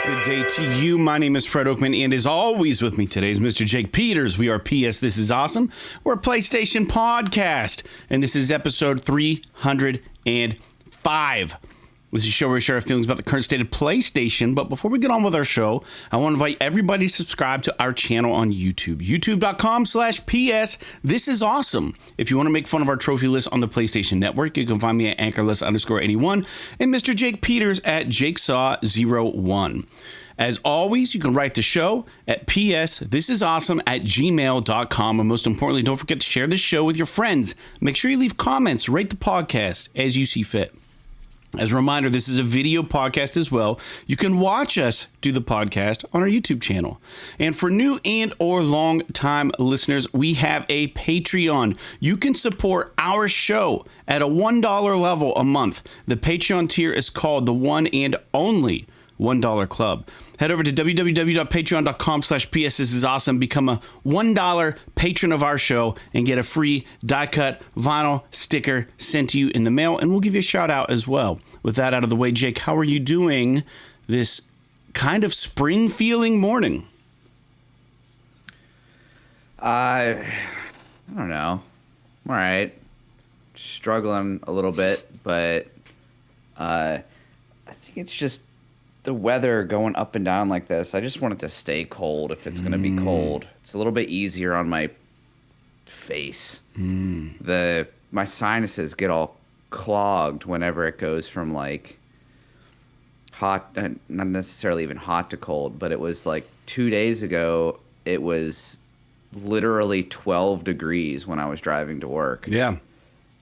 Good day to you. My name is Fred Oakman, and as always with me today is Mr. Jake Peters. We are PS This Is Awesome. We're a PlayStation podcast, and this is episode 305. This is a show where we share our feelings about the current state of PlayStation. But before we get on with our show, I want to invite everybody to subscribe to our channel on YouTube. YouTube.com/PS This Is Awesome. If you want to make fun of our trophy list on the PlayStation Network, you can find me at anchorlist_81 and Mr. Jake Peters at JakeSaw01. As always, you can write the show at psthisisawesome@gmail.com. And most importantly, don't forget to share this show with your friends. Make sure you leave comments, rate the podcast as you see fit. As a reminder, this is a video podcast as well. You can watch us do the podcast on our YouTube channel. And for new and or long-time listeners, we have a Patreon. You can support our show at a $1 level a month. The Patreon tier is called the one and only $1 Club. Head over to www.patreon.com/PS This Is Awesome. Become a $1 patron of our show and get a free die-cut vinyl sticker sent to you in the mail, and we'll give you a shout-out as well. With that out of the way, Jake, how are you doing this kind of spring-feeling morning? I don't know. I'm all right. Struggling a little bit, but I think it's just the weather going up and down like this. I just want it to stay cold if it's going to be cold. It's a little bit easier on my face. My sinuses get all clogged whenever it goes from like hot, not necessarily even hot to cold, but it was like 2 days ago, it was literally 12 degrees when I was driving to work. Yeah.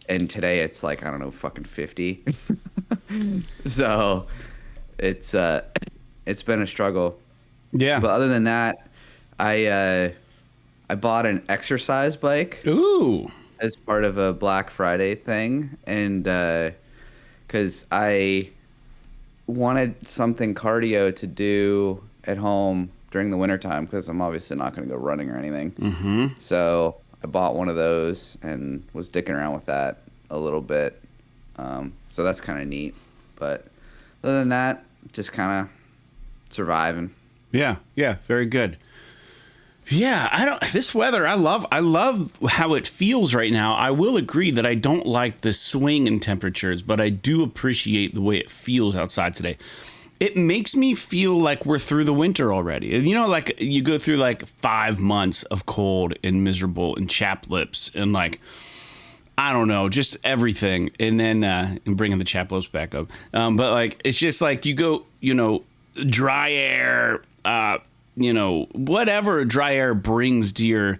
And today it's like, I don't know, fucking 50. So it's been a struggle. Yeah. But other than that, I bought an exercise bike. Ooh. As part of a Black Friday thing, and because I wanted something cardio to do at home during the wintertime, because I'm obviously not going to go running or anything. Mm-hmm. So I bought one of those and was dicking around with that a little bit. So that's kind of neat. But other than that, just kind of surviving. Yeah, very good. Yeah, this weather, I love how it feels right now. I will agree that I don't like the swing in temperatures, but I do appreciate the way it feels outside today. It makes me feel like we're through the winter already. You know, like you go through like 5 months of cold and miserable and chapped lips and like, I don't know, just everything. And then and bringing the chapped lips back up. But like, it's just like you go, dry air, whatever dry air brings to your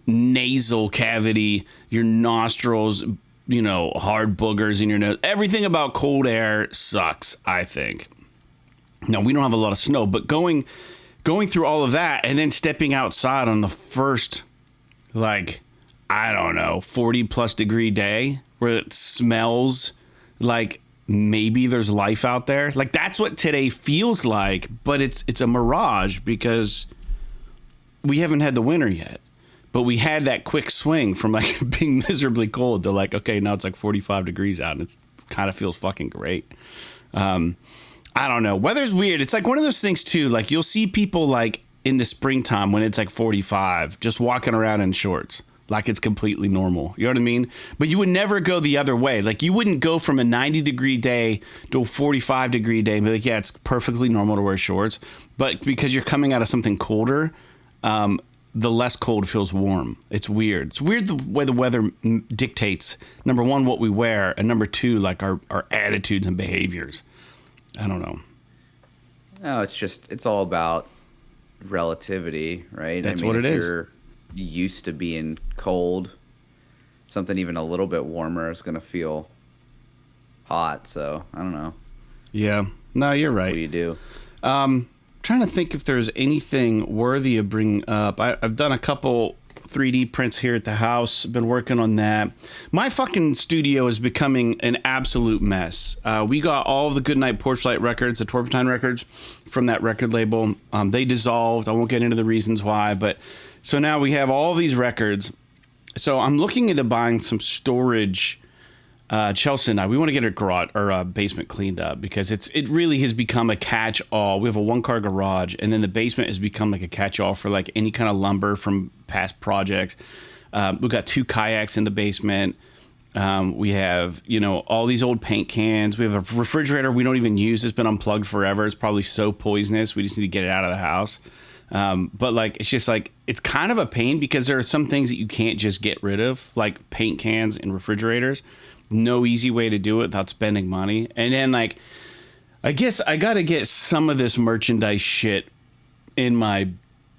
nasal cavity, your nostrils, hard boogers in your nose. Everything about cold air sucks, I think. Now, we don't have a lot of snow, but going through all of that and then stepping outside on the first, 40 plus degree day where it smells like maybe there's life out there. Like, that's what today feels like, but it's a mirage because we haven't had the winter yet. But we had that quick swing from like being miserably cold to like, okay, now it's like 45 degrees out and it kind of feels fucking great. I don't know. Weather's weird. It's like one of those things too. Like you'll see people like in the springtime when it's like 45 just walking around in shorts. Like it's completely normal. You know what I mean? But you would never go the other way. Like you wouldn't go from a 90-degree day to a 45-degree day and be like, yeah, it's perfectly normal to wear shorts. But because you're coming out of something colder, the less cold feels warm. It's weird. It's weird the way the weather dictates, number one, what we wear, and number two, like our attitudes and behaviors. I don't know. No, it's all about relativity, right? That's what it is. You're used to being cold, something even a little bit warmer is going to feel hot. So I don't know. Yeah, no, you're right. What do you do? Trying to think if there's anything worthy of bringing up. I've done a couple 3D prints here at the house. Been working on that. My fucking studio is becoming an absolute mess. We got all of the Goodnight Porchlight records, the Torpentine records, from that record label. They dissolved. I won't get into the reasons why, but so now we have all these records. So I'm looking into buying some storage Chelsea and I, we want to get our garage or basement cleaned up because it really has become a catch-all. We have a one-car garage, and then the basement has become like a catch-all for like any kind of lumber from past projects. We've got 2 kayaks in the basement. We have, all these old paint cans. We have a refrigerator we don't even use. It's been unplugged forever. It's probably so poisonous. We just need to get it out of the house. But like, it's just like, it's kind of a pain because there are some things that you can't just get rid of, like paint cans and refrigerators. No easy way to do it without spending money. And then like, I guess I got to get some of this merchandise shit in my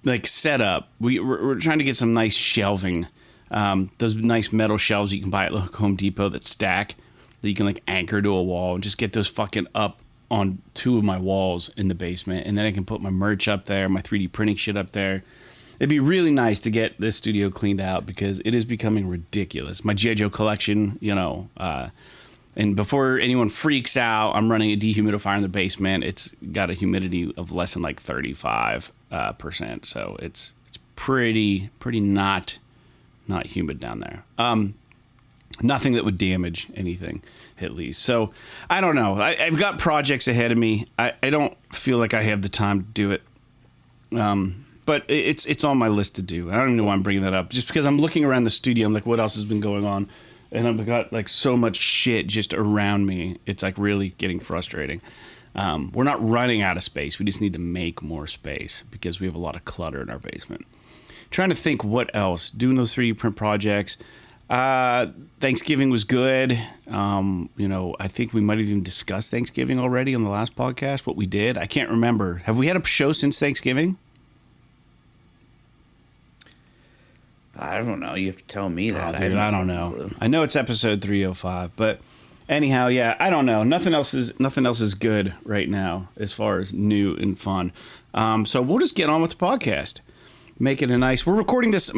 like setup. We're trying to get some nice shelving. Those nice metal shelves you can buy at Home Depot that stack, that you can like anchor to a wall and just get those fucking up on 2 of my walls in the basement. And then I can put my merch up there, my 3D printing shit up there. It'd be really nice to get this studio cleaned out because it is becoming ridiculous. My G.I. Joe collection, and before anyone freaks out, I'm running a dehumidifier in the basement. It's got a humidity of less than like 35%. So it's pretty not humid down there. Nothing that would damage anything, at least. So I don't know. I've got projects ahead of me. I don't feel like I have the time to do it. But it's on my list to do. I don't even know why I'm bringing that up. Just because I'm looking around the studio, I'm like, what else has been going on? And I've got like so much shit just around me. It's like really getting frustrating. We're not running out of space. We just need to make more space because we have a lot of clutter in our basement. Trying to think what else. Doing those 3D print projects. Thanksgiving was good. I think we might have even discussed Thanksgiving already on the last podcast, what we did. I can't remember. Have we had a show since Thanksgiving? I don't know. You have to tell me that. Oh, dude, I don't know. I know it's episode 305, but anyhow, yeah, I don't know. Nothing else is good right now as far as new and fun. So we'll just get on with the podcast. Make it a nice. We're recording this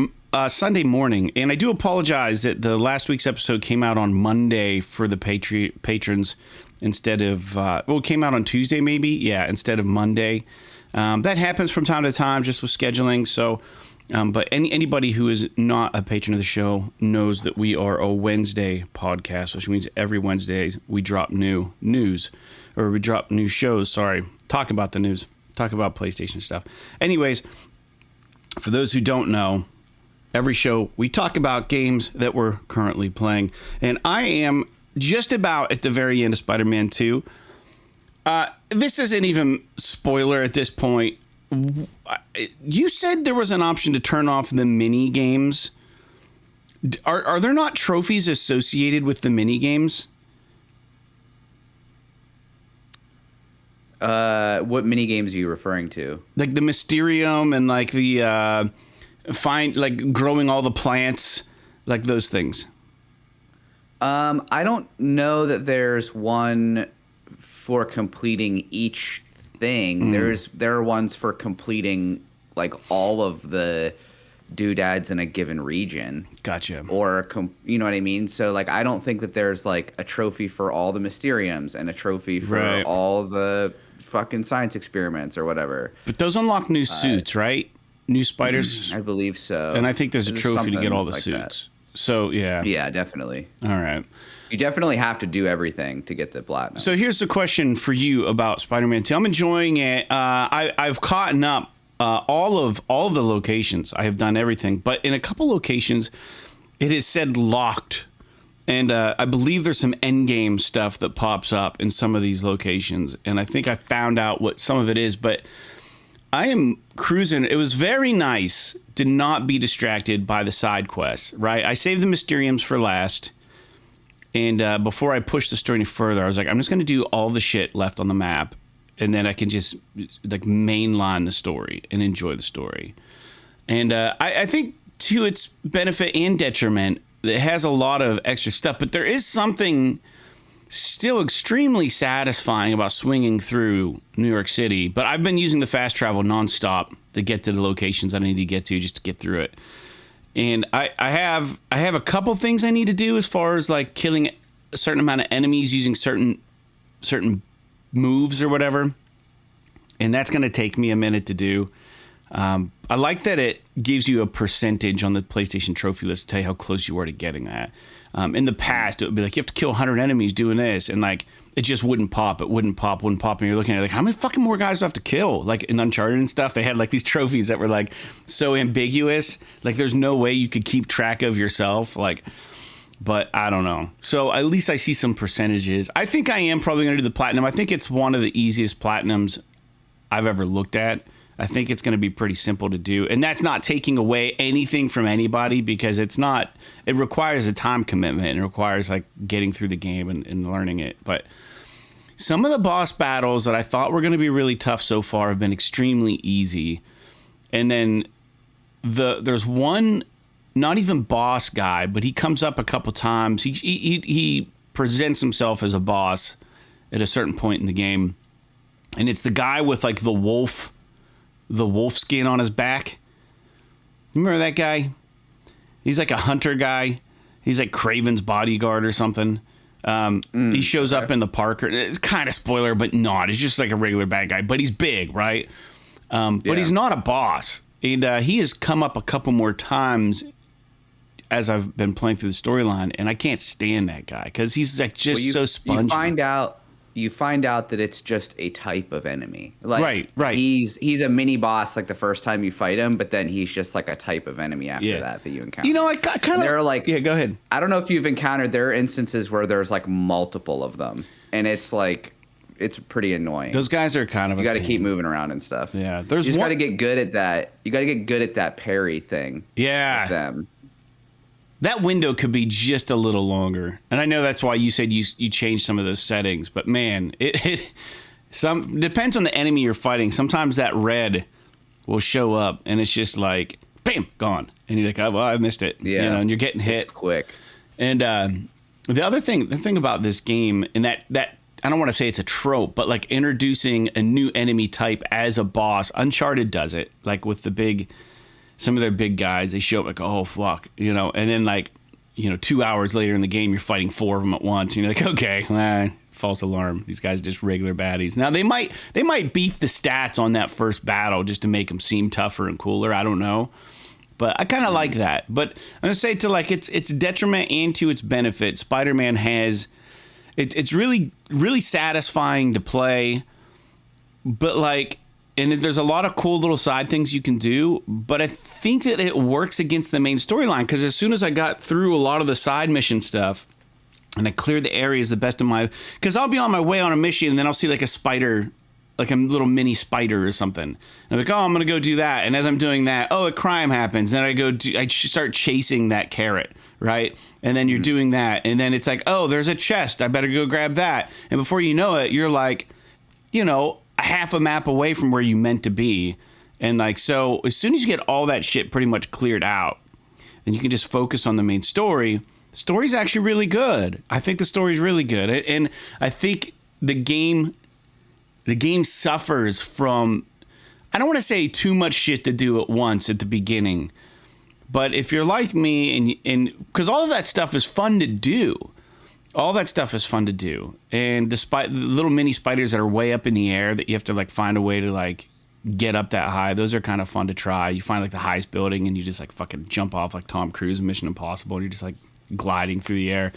Sunday morning, and I do apologize that the last week's episode came out on Monday for the patrons instead of it came out on Tuesday maybe, instead of Monday. That happens from time to time just with scheduling. So, but anybody who is not a patron of the show knows that we are a Wednesday podcast, which means every Wednesday we drop new news, or we drop new shows. Sorry, talk about the news, talk about PlayStation stuff. Anyways. For those who don't know, every show we talk about games that we're currently playing. And I am just about at the very end of Spider-Man 2. This isn't even spoiler at this point. You said there was an option to turn off the mini games. Are there not trophies associated with the mini games? What mini games are you referring to? Like the Mysterium and like the growing all the plants, like those things. I don't know that there's one for completing each thing. There are ones for completing like all of the doodads in a given region. Gotcha. Or you know what I mean? So like I don't think that there's like a trophy for all the Mysteriums and a trophy for all the fucking science experiments or whatever. But those unlock new suits, right? New spiders? I believe so. And I think there's a trophy to get all the like suits. That. So, yeah. Yeah, definitely. All right. You definitely have to do everything to get the platinum. So here's the question for you about Spider-Man 2. I'm enjoying it. I've caught up all of the locations. I have done everything. But in a couple locations, it is said locked. And I believe there's some endgame stuff that pops up in some of these locations. And I think I found out what some of it is. But I am cruising. It was very nice to not be distracted by the side quests, right? I saved the Mysteriums for last. And before I pushed the story any further, I was like, I'm just going to do all the shit left on the map. And then I can just like mainline the story and enjoy the story. And I think to its benefit and detriment, it has a lot of extra stuff, but there is something still extremely satisfying about swinging through New York City. But I've been using the fast travel nonstop to get to the locations I need to get to just to get through it. And I have a couple things I need to do as far as like killing a certain amount of enemies using certain moves or whatever. And that's going to take me a minute to do. I like that it gives you a percentage on the PlayStation trophy list to tell you how close you are to getting that. In the past, it would be like, you have to kill 100 enemies doing this, and like, it just wouldn't pop. It wouldn't pop, and you're looking at it like, how many fucking more guys do I have to kill? Like in Uncharted and stuff, they had like these trophies that were like so ambiguous. Like there's no way you could keep track of yourself. Like, but I don't know. So at least I see some percentages. I think I am probably going to do the platinum. I think it's one of the easiest platinums I've ever looked at. I think it's going to be pretty simple to do. And that's not taking away anything from anybody, because it requires a time commitment, and it requires like getting through the game and learning it. But some of the boss battles that I thought were going to be really tough so far have been extremely easy. And then there's one, not even boss guy, but he comes up a couple times. He presents himself as a boss at a certain point in the game. And it's the guy with like the wolf skin on his back. You remember that guy? He's like a hunter guy. He's like Kraven's bodyguard or something. He shows up in the park. It's kind of spoiler, but not. He's just like a regular bad guy, but he's big, right? But he's not a boss. And he has come up a couple more times as I've been playing through the storyline, and I can't stand that guy because he's like just so spongy. You find out that it's just a type of enemy. Like, right. He's a mini boss like the first time you fight him, but then he's just like a type of enemy after that you encounter. You know, I kind of... They're like... Yeah, go ahead. I don't know if you've encountered... There are instances where there's like multiple of them, and it's like... It's pretty annoying. Those guys are kind of... You got to keep moving around and stuff. Yeah. You just got to get good at that. You got to get good at that parry thing. Yeah. With them. That window could be just a little longer. And I know that's why you said you changed some of those settings. But man, it depends on the enemy you're fighting. Sometimes that red will show up and it's just like, bam, gone. And you're like, oh, well, I missed it. Yeah. You know, and you're getting hit. It's quick. And the thing about this game, and that I don't want to say it's a trope, but like introducing a new enemy type as a boss. Uncharted does it, like with some of their big guys. They show up like, oh fuck, you know, and then like, you know, 2 hours later in the game, you're fighting 4 of them at once, and you're like, okay, false alarm. These guys are just regular baddies. Now they might beef the stats on that first battle just to make them seem tougher and cooler. I don't know, but I kind of like that. But I'm gonna say to like its detriment and to its benefit, Spider-Man has it's really really satisfying to play, but like. And there's a lot of cool little side things you can do, but I think that it works against the main storyline, because as soon as I got through a lot of the side mission stuff and I cleared the areas the best of my... Because I'll be on my way on a mission and then I'll see like a spider, like a little mini spider or something. And I'm like, oh, I'm going to go do that. And as I'm doing that, a crime happens. And I start chasing that carrot, right? And then you're doing that. And then it's like, oh, there's a chest. I better go grab that. And before you know it, you're like, you know... a half a map away from where you meant to be. And like, so as soon as you get all that shit pretty much cleared out, then you can just focus on the main story. The story's actually really good. I think the story's really good. And I think the game suffers from, I don't want to say too much shit to do at once at the beginning, but if you're like me and because all of that stuff is fun to do. All that stuff is fun to do. And despite the little mini spiders that are way up in the air that you have to like find a way to like get up that high, those are kind of fun to try. You find like the highest building and you just like fucking jump off like Tom Cruise in Mission Impossible, and you're just like gliding through the air.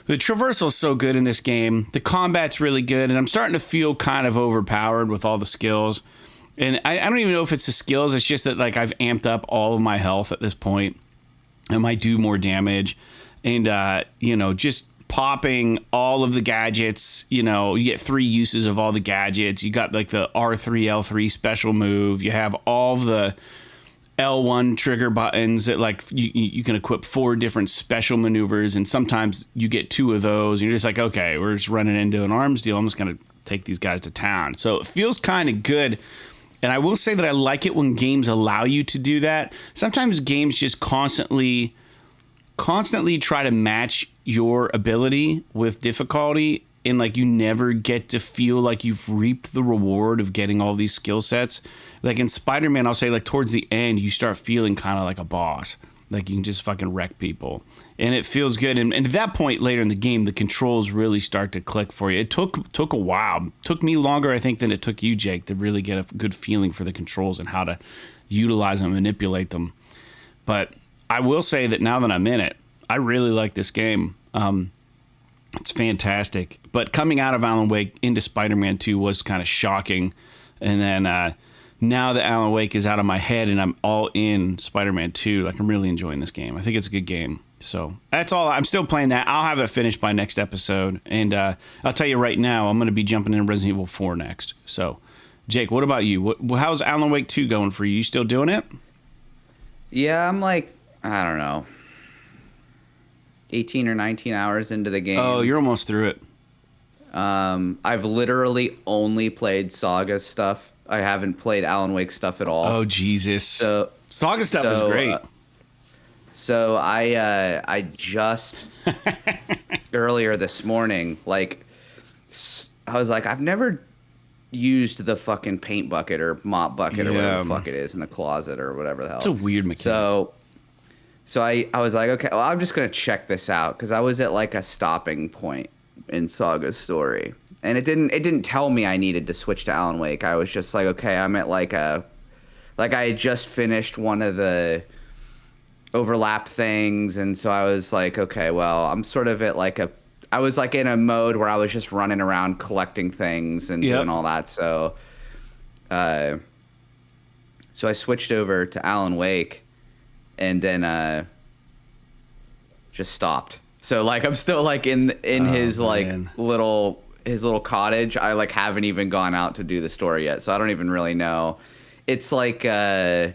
The traversal is so good in this game. The combat's really good, and I'm starting to feel kind of overpowered with all the skills. And I don't even know if it's the skills. It's just that like I've amped up all of my health at this point. I might do more damage. And, you know, just popping all of the gadgets, you know, you get 3 uses of all the gadgets. You got like the R3, L3 special move. You have all the L1 trigger buttons that like you can equip 4 different special maneuvers, and sometimes you get 2 of those and you're just like, okay, we're just running into an arms deal. I'm just going to take these guys to town. So it feels kind of good. And I will say that I like it when games allow you to do that. Sometimes games just constantly try to match your ability with difficulty, and like you never get to feel like you've reaped the reward of getting all these skill sets. Like in Spider-Man, I'll say like towards the end, you start feeling kind of like a boss. Like you can just fucking wreck people, and it feels good. And at that point later in the game, the controls really start to click for you. It took a while. It took me longer, I think, than it took you, Jake, to really get a good feeling for the controls and how to utilize them, manipulate them. But I will say that now that I'm in it, I really like this game. It's fantastic. But coming out of Alan Wake into Spider-Man 2 was kind of shocking. And then now that Alan Wake is out of my head and I'm all in Spider-Man 2, like I'm really enjoying this game. I think it's a good game. So that's all. I'm still playing that. I'll have it finished by next episode. And I'll tell you right now, I'm going to be jumping in Resident Evil 4 next. So, Jake, what about you? How's Alan Wake 2 going for you? You still doing it? Yeah, I'm like, I don't know, 18 or 19 hours into the game. Oh, you're almost through it. I've literally only played Saga stuff. I haven't played Alan Wake stuff at all. Oh, Jesus. So Saga stuff is great. So I just earlier this morning, like, I was like, I've never used the fucking paint bucket or mop bucket or whatever the fuck it is in the closet or whatever the hell. It's a weird mechanic. So I was like, okay, well, I'm just going to check this out because I was at like a stopping point in Saga's story. And it didn't tell me I needed to switch to Alan Wake. I was just like, okay, I'm at like I had just finished one of the overlap things. And so I was like, okay, well, I'm sort of at like I was like in a mode where I was just running around collecting things and doing all that. So I switched over to Alan Wake and then just stopped. So like I'm still like in his like little cottage. I like haven't even gone out to do the story yet. So I don't even really know. It's like I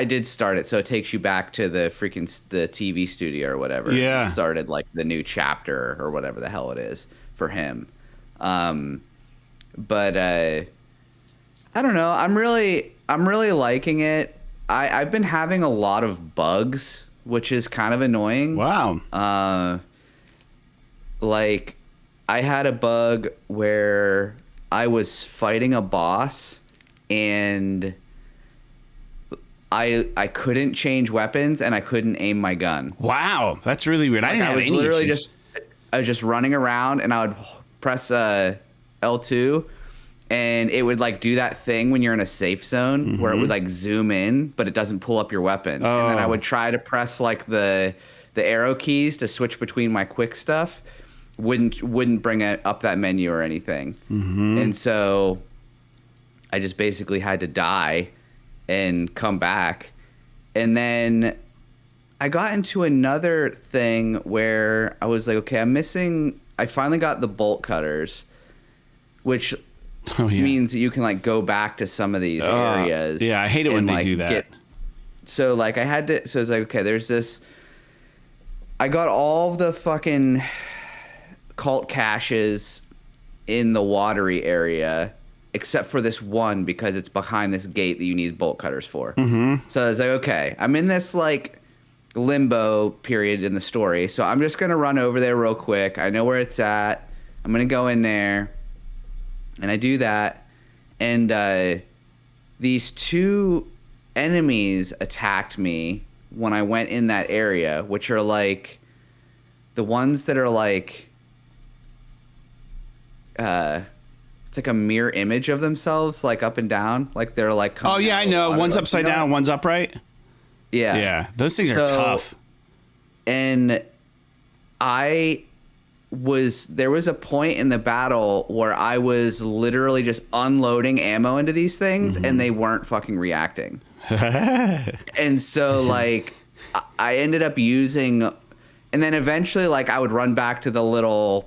did start it, so it takes you back to the TV studio or whatever. Yeah. It started like the new chapter or whatever the hell it is for him. But I don't know. I'm really liking it. I've been having a lot of bugs, which is kind of annoying. Wow. Like I had a bug where I was fighting a boss and I couldn't change weapons and I couldn't aim my gun. Wow, that's really weird. I didn't have any issues. I was just running around and I would press L2 and it would like do that thing when you're in a safe zone where it would like zoom in, but it doesn't pull up your weapon. Oh. And then I would try to press like the arrow keys to switch between my quick stuff. Wouldn't bring it up that menu or anything. And so I just basically had to die and come back. And then I got into another thing where I was like, okay, I finally got the bolt cutters, which means that you can like go back to some of these areas. Yeah, I hate it when they do that. So like so it's like, okay, there's this, I got all of the fucking cult caches in the watery area except for this one because it's behind this gate that you need bolt cutters for. So I was like, okay, I'm in this like limbo period in the story, so I'm just gonna run over there real quick. I know where it's at. I'm gonna go in there, and I do that, and these two enemies attacked me when I went in that area, which are like the ones that are like it's like a mirror image of themselves, like up and down, like they're like. Oh yeah, I know. One's upside down, one's upright. Yeah. Yeah, those things are tough. And there was a point in the battle where I was literally just unloading ammo into these things and they weren't fucking reacting. And so like I ended up using, and then eventually like I would run back to the little,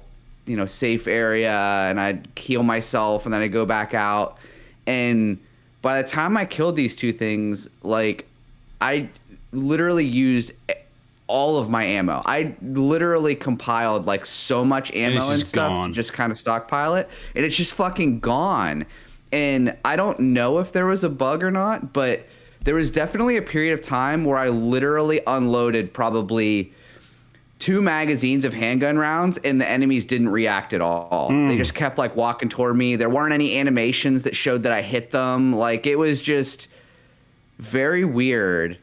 safe area and I'd heal myself and then I'd go back out. And by the time I killed these two things, like I literally used all of my ammo. I literally compiled like so much ammo and stuff to just kind of stockpile it, and it's just fucking gone. And I don't know if there was a bug or not, but there was definitely a period of time where I literally unloaded probably 2 magazines of handgun rounds and the enemies didn't react at all. They just kept like walking toward me. There weren't any animations that showed that I hit them. Like it was just very weird.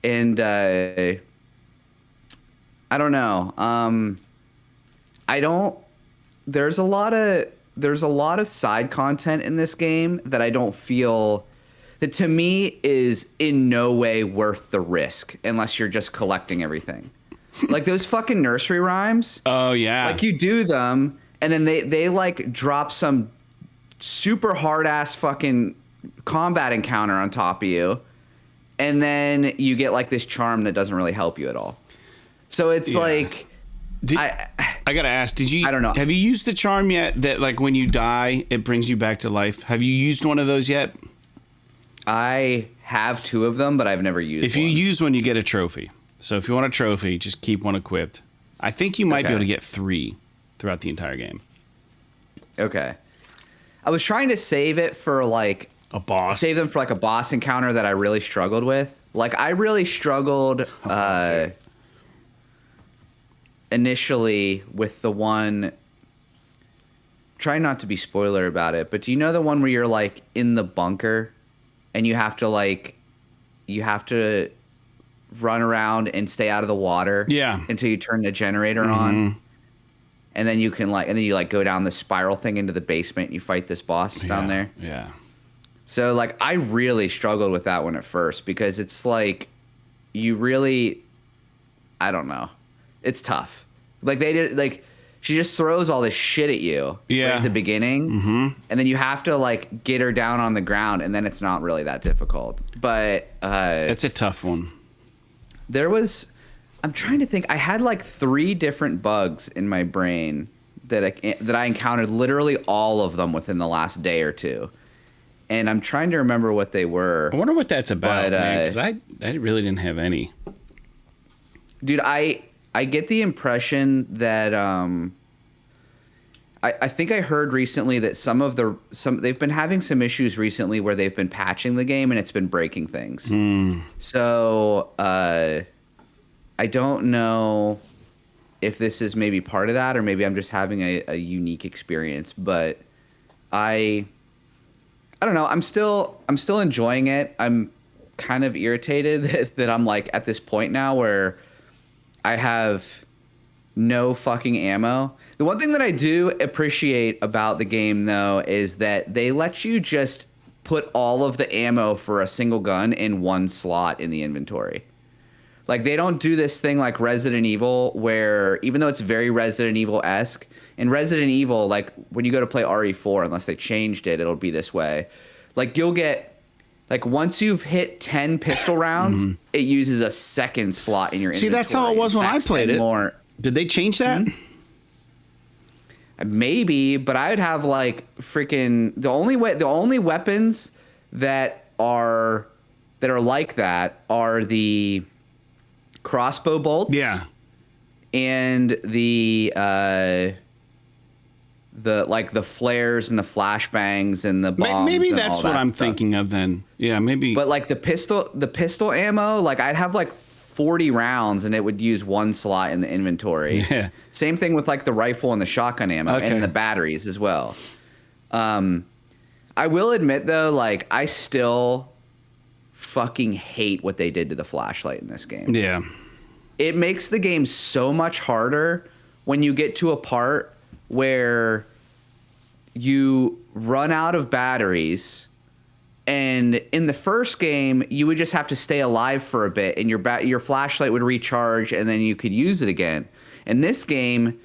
And I don't know. I don't. There's a lot of side content in this game that I don't feel that to me is in no way worth the risk unless you're just collecting everything. Like those fucking nursery rhymes. Oh yeah. Like you do them and then they like drop some super hard ass fucking combat encounter on top of you. And then you get like this charm that doesn't really help you at all. So it's like I gotta ask, I don't know. Have you used the charm yet that like when you die, it brings you back to life? Have you used one of those yet? I have 2 of them, but I've never used one. If you use one, you get a trophy. So if you want a trophy, just keep one equipped. I think you might be able to get 3 throughout the entire game. Okay. I was trying to save it for like a boss. Save them for like a boss encounter that I really struggled with. Like I really struggled initially with the one. Try not to be spoiler about it, but do you know the one where you're like in the bunker and you have to run around and stay out of the water until you turn the generator on? And then you can you go down the spiral thing into the basement and you fight this boss down there. Yeah. So like I really struggled with that one at first because it's like you really, I don't know. It's tough. Like they did like she just throws all this shit at you right at the beginning. And then you have to like get her down on the ground and then it's not really that difficult. But it's a tough one. I'm trying to think. I had like 3 different bugs in my brain that I encountered literally all of them within the last day or 2. And I'm trying to remember what they were. I wonder what that's about, man, because I really didn't have any. Dude, I get the impression that I think I heard recently that they've been having some issues recently where they've been patching the game and it's been breaking things. So I don't know if this is maybe part of that or maybe I'm just having a unique experience, but I don't know. I'm still enjoying it. I'm kind of irritated that I'm like at this point now where I have no fucking ammo. The one thing that I do appreciate about the game though is that they let you just put all of the ammo for a single gun in one slot in the inventory. Like they don't do this thing like Resident Evil where even though it's very Resident Evil-esque, in Resident Evil, like when you go to play RE4, unless they changed it, it'll be this way. Like you'll get, like once you've hit 10 pistol rounds, it uses a second slot in your inventory. See, that's how it was when I played it. More. Did they change that? Maybe, but I would have like freaking the only weapons that are like that are the crossbow bolts. Yeah. And the flares and the flashbangs and the bombs. Maybe that's what I'm thinking of then. Yeah, maybe. But like the pistol ammo, like I'd have like 40 rounds and it would use one slot in the inventory. Yeah. Same thing with like the rifle and the shotgun ammo and the batteries as well. I will admit though, like I still fucking hate what they did to the flashlight in this game. Yeah. It makes the game so much harder when you get to a part where you run out of batteries, and in the first game you would just have to stay alive for a bit and your flashlight would recharge and then you could use it again. In this game,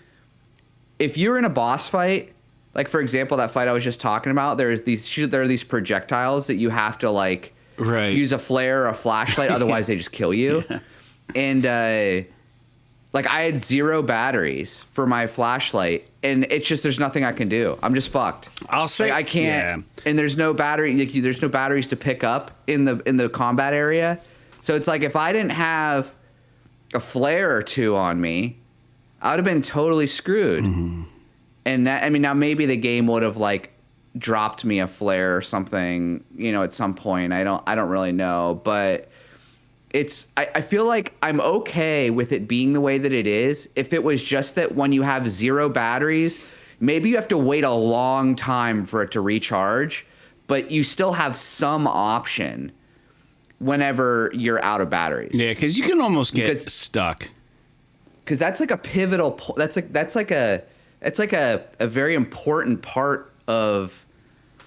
if you're in a boss fight, like for example that fight I was just talking about, there are these projectiles that you have to like use a flare or a flashlight, otherwise they just kill you. Yeah. And like I had 0 batteries for my flashlight, and it's just there's nothing I can do. I'm just fucked. I'll say like, I can't. Yeah. And there's no battery. Like, there's no batteries to pick up in the combat area. So it's like if I didn't have a flare or 2 on me, I would have been totally screwed. And that, I mean, now maybe the game would have like dropped me a flare or something, you know, at some point. I don't really know, but. I feel like I'm okay with it being the way that it is. If it was just that when you have 0 batteries, maybe you have to wait a long time for it to recharge, but you still have some option whenever you're out of batteries. Yeah, because you can almost get stuck. Because that's like a pivotal. That's like a very important part of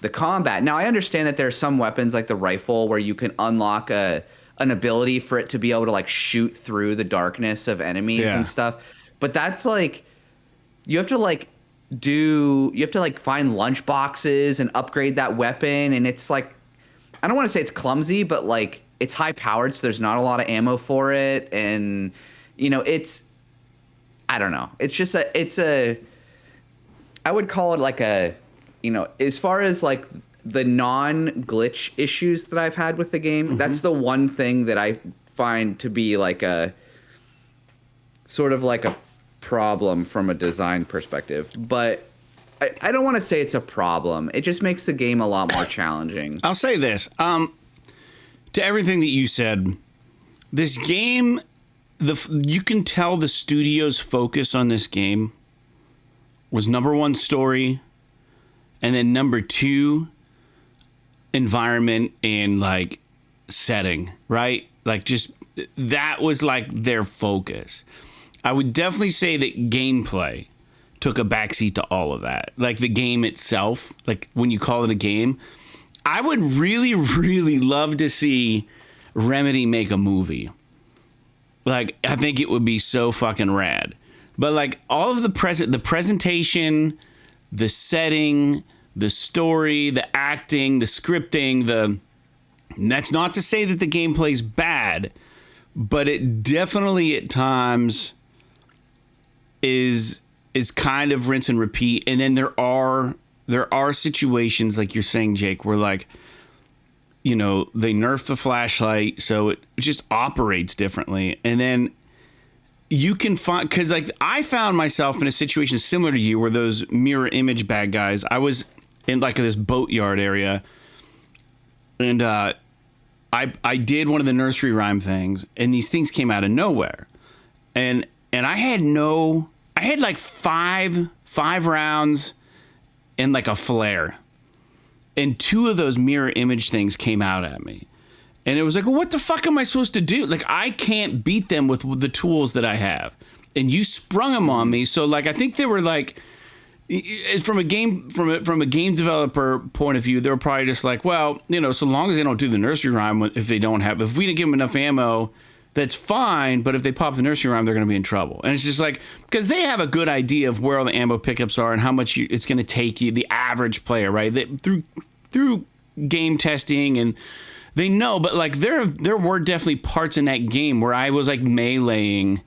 the combat. Now I understand that there are some weapons like the rifle where you can unlock an ability for it to be able to like shoot through the darkness of enemies and stuff. But that's like you have to find lunch boxes and upgrade that weapon, and it's like I don't want to say it's clumsy, but like it's high powered, so there's not a lot of ammo for it, and it's I don't know. It's just I would call it like as far as like the non-glitch issues that I've had with the game, that's the one thing that I find to be like a sort of like a problem from a design perspective. But I don't want to say it's a problem. It just makes the game a lot more challenging. I'll say this. To everything that you said, this game, you can tell the studio's focus on this game was number one, story, and then number two, environment and like setting, right? Like just that was like their focus. I would definitely say that gameplay took a backseat to all of that. Like the game itself, like when you call it a game, I would really, really love to see Remedy make a movie. Like, I think it would be so fucking rad. But like all of the presentation, the setting, the story, the acting, the scripting, that's not to say that the gameplay's bad, but it definitely at times is kind of rinse and repeat. And then there are situations like you're saying, Jake, where like, they nerf the flashlight so it just operates differently. And then you can find, because like I found myself in a situation similar to you where those mirror image bad guys, I was in like this boatyard area, and I did one of the nursery rhyme things, and these things came out of nowhere, and I had like five rounds and like a flare, and two of those mirror image things came out at me. And it was like, well, what the fuck am I supposed to do? Like, I can't beat them with the tools that I have. And you sprung them on me. So, like, I think they were like, from a game developer point of view, they were probably just like, well, so long as they don't do the nursery rhyme, if we didn't give them enough ammo, that's fine. But if they pop the nursery rhyme, they're going to be in trouble. And it's just like, because they have a good idea of where all the ammo pickups are and how much it's going to take you, the average player, right? Through game testing, and they know. But like there were definitely parts in that game where I was like meleeing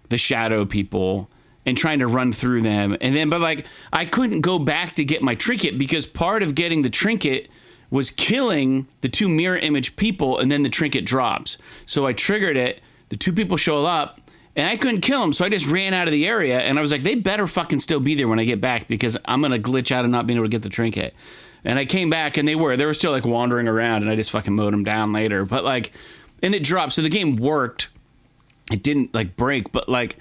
the shadow people and trying to run through them, and then but like I couldn't go back to get my trinket because part of getting the trinket was killing the two mirror image people, and then the trinket drops. So I triggered it, the two people show up, and I couldn't kill them, so I just ran out of the area, and I was like, they better fucking still be there when I get back because I'm gonna glitch out of not being able to get the trinket. And I came back, and they were still like wandering around, and I just fucking mowed them down later. But like, and it dropped, so the game worked. It didn't like break, but like,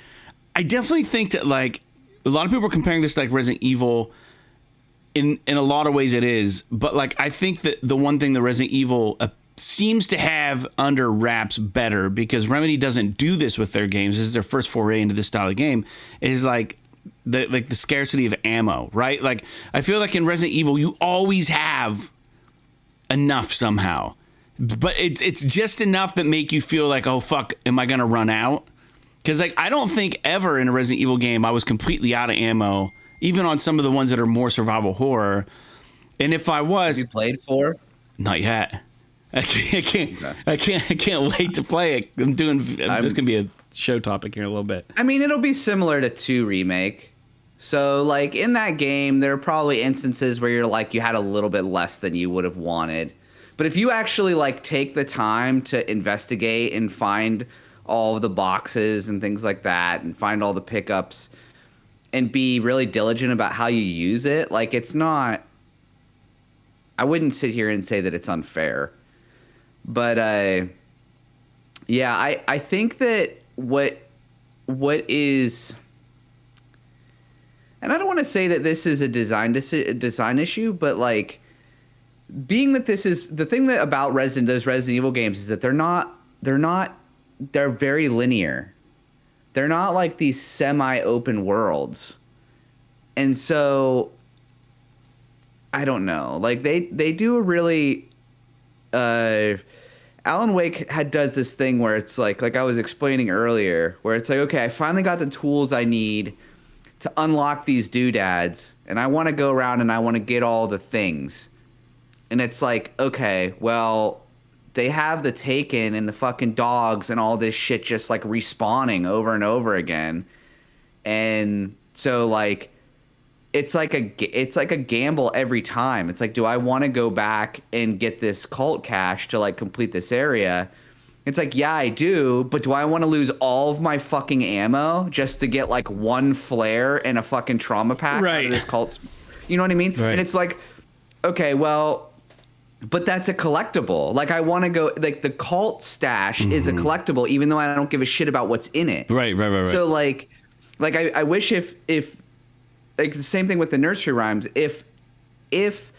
I definitely think that like a lot of people are comparing this to like Resident Evil. In a lot of ways it is, but like I think that the one thing that Resident Evil seems to have under wraps better, because Remedy doesn't do this with their games, this is their first foray into this style of game, is like the scarcity of ammo, right? Like I feel like in Resident Evil you always have enough somehow, but it's just enough that make you feel like, oh fuck, am I gonna run out? Because like I don't think ever in a Resident Evil game I was completely out of ammo, even on some of the ones that are more survival horror. And if I was, have you played 4? Not yet. I can't wait to play it. This can be a show topic here in a little bit. I mean, it'll be similar to 2 Remake. So like in that game, there are probably instances where you're like, you had a little bit less than you would have wanted. But if you actually like take the time to investigate and find all of the boxes and things like that, and find all the pickups, and be really diligent about how you use it, like it's not, I wouldn't sit here and say that it's unfair. But yeah, I think that what is, and I don't want to say that this is a design issue, but like being that this is the thing that about those Resident Evil games is that they're very linear. They're not like these semi-open worlds. And so I don't know. Like they do a really Alan Wake does this thing where it's like I was explaining earlier, where it's like, okay, I finally got the tools I need to unlock these doodads, and I want to go around and I want to get all the things. And it's like, okay, well, they have the Taken and the fucking dogs and all this shit just like respawning over and over again. And so like it's like a gamble every time. It's like, do I want to go back and get this cult cache to like complete this area? It's like, yeah, I do, but do I want to lose all of my fucking ammo just to get like one flare and a fucking trauma pack out of this cult? You know what I mean? Right. And it's like, okay, well, but that's a collectible. Like I want to go, like the cult stash is a collectible, even though I don't give a shit about what's in it. Right. So like I wish if like the same thing with the nursery rhymes. If there's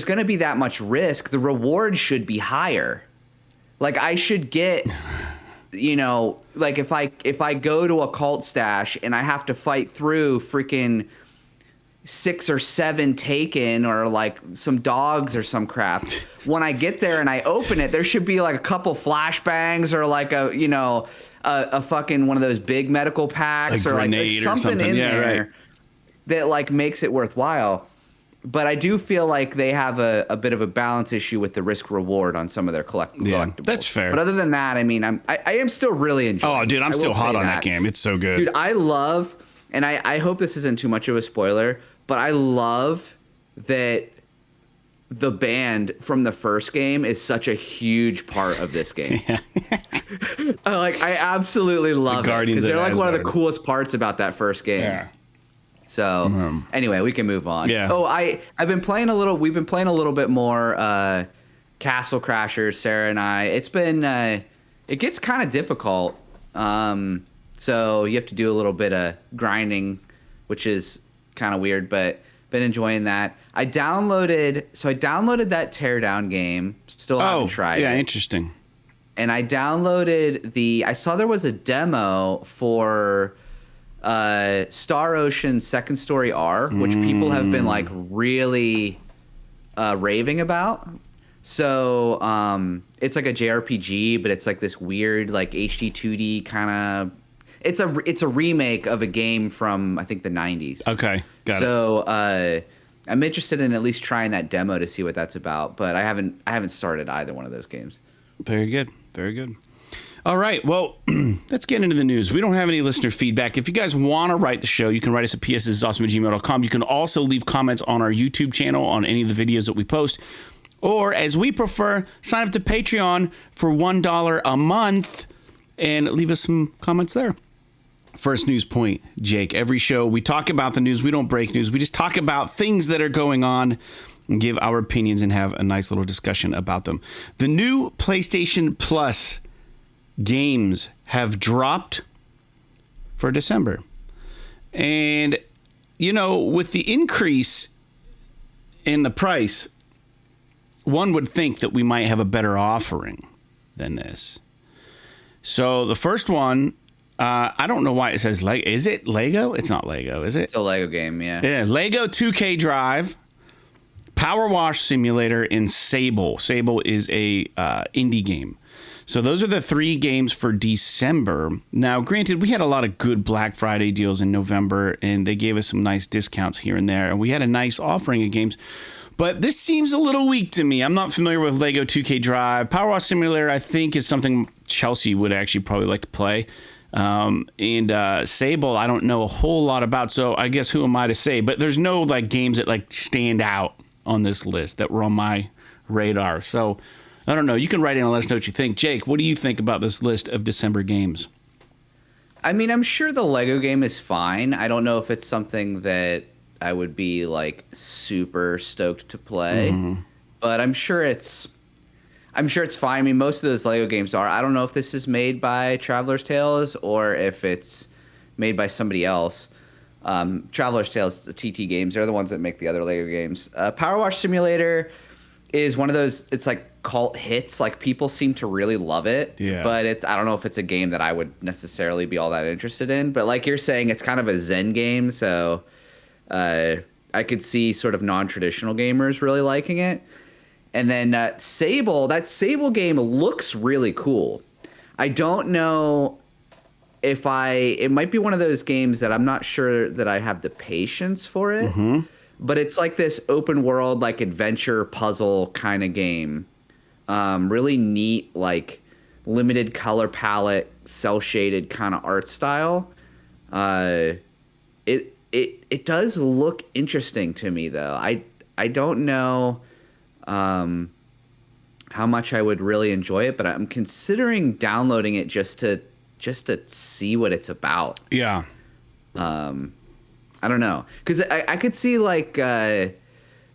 going to be that much risk, the reward should be higher. Like I should get, you know, like if I go to a cult stash and I have to fight through freaking 6 or 7 Taken or like some dogs or some crap. When I get there and I open it, there should be like a couple flashbangs or like a fucking one of those big medical packs or like something in there that like makes it worthwhile. But I do feel like they have a bit of a balance issue with the risk reward on some of their collectibles. That's fair. But other than that, I mean, I am still really enjoying. Oh, dude, I'm still hot on that game. It's so good. Dude, I love, and I hope this isn't too much of a spoiler, but I love that the band from the first game is such a huge part of this game. I absolutely love it because they're like one of the coolest parts about that first game. Yeah. So anyway, we can move on. Yeah. Oh, I've been playing a little. We've been playing a little bit more Castle Crashers, Sarah and I. It's been it gets kind of difficult. So you have to do a little bit of grinding, which is kind of weird, but been enjoying that. I downloaded that Teardown game. Still haven't tried it. Yeah, interesting. And I downloaded I saw there was a demo for Star Ocean Second Story R, which people have been like really raving about. So it's like a JRPG, but it's like this weird like HD 2D kind of. It's a remake of a game from I think the 90s. Okay, got it. So I'm interested in at least trying that demo to see what that's about, but I haven't started either one of those games. Very good. Very good. All right, well, let's get into the news. We don't have any listener feedback. If you guys want to write the show, you can write us at pssawesome@gmail.com. You can also leave comments on our YouTube channel on any of the videos that we post. Or, as we prefer, sign up to Patreon for $1 a month and leave us some comments there. First news point, Jake. Every show, we talk about the news. We don't break news. We just talk about things that are going on and give our opinions and have a nice little discussion about them. The new PlayStation Plus games have dropped for December. And, you know, with the increase in the price, one would think that we might have a better offering than this. So the first one, I don't know why it says Lego. Is it Lego? It's not Lego, is it? It's a Lego game, yeah. Yeah, Lego 2K Drive, Power Wash Simulator, and Sable. Sable is a indie game. So those are the 3 games for December. Now, granted, we had a lot of good Black Friday deals in November, and they gave us some nice discounts here and there, and we had a nice offering of games. But this seems a little weak to me. I'm not familiar with Lego 2K Drive. Power Wash Simulator, I think, is something Chelsea would actually probably like to play. And Sable, I don't know a whole lot about, so I guess who am I to say? But there's no like games that like stand out on this list that were on my radar. So I don't know. You can write in and let us know what you think. Jake, what do you think about this list of December games? I mean, I'm sure the Lego game is fine. I don't know if it's something that I would be like super stoked to play, but I'm sure it's fine. I mean, most of those Lego games are. I don't know if this is made by Traveler's Tales or if it's made by somebody else. Traveler's Tales, the TT Games, they're the ones that make the other Lego games. Power Wash Simulator is one of those, it's like cult hits. Like people seem to really love it. Yeah. But I don't know if it's a game that I would necessarily be all that interested in. But like you're saying, it's kind of a Zen game. So I could see sort of non-traditional gamers really liking it. And then Sable, that Sable game looks really cool. I don't know if it might be one of those games that I'm not sure that I have the patience for it, but it's like this open world, like adventure puzzle kind of game. Really neat, like limited color palette, cell shaded kind of art style. It does look interesting to me though. I don't know how much I would really enjoy it, but I'm considering downloading it just to see what it's about. Yeah. I don't know, because I could see like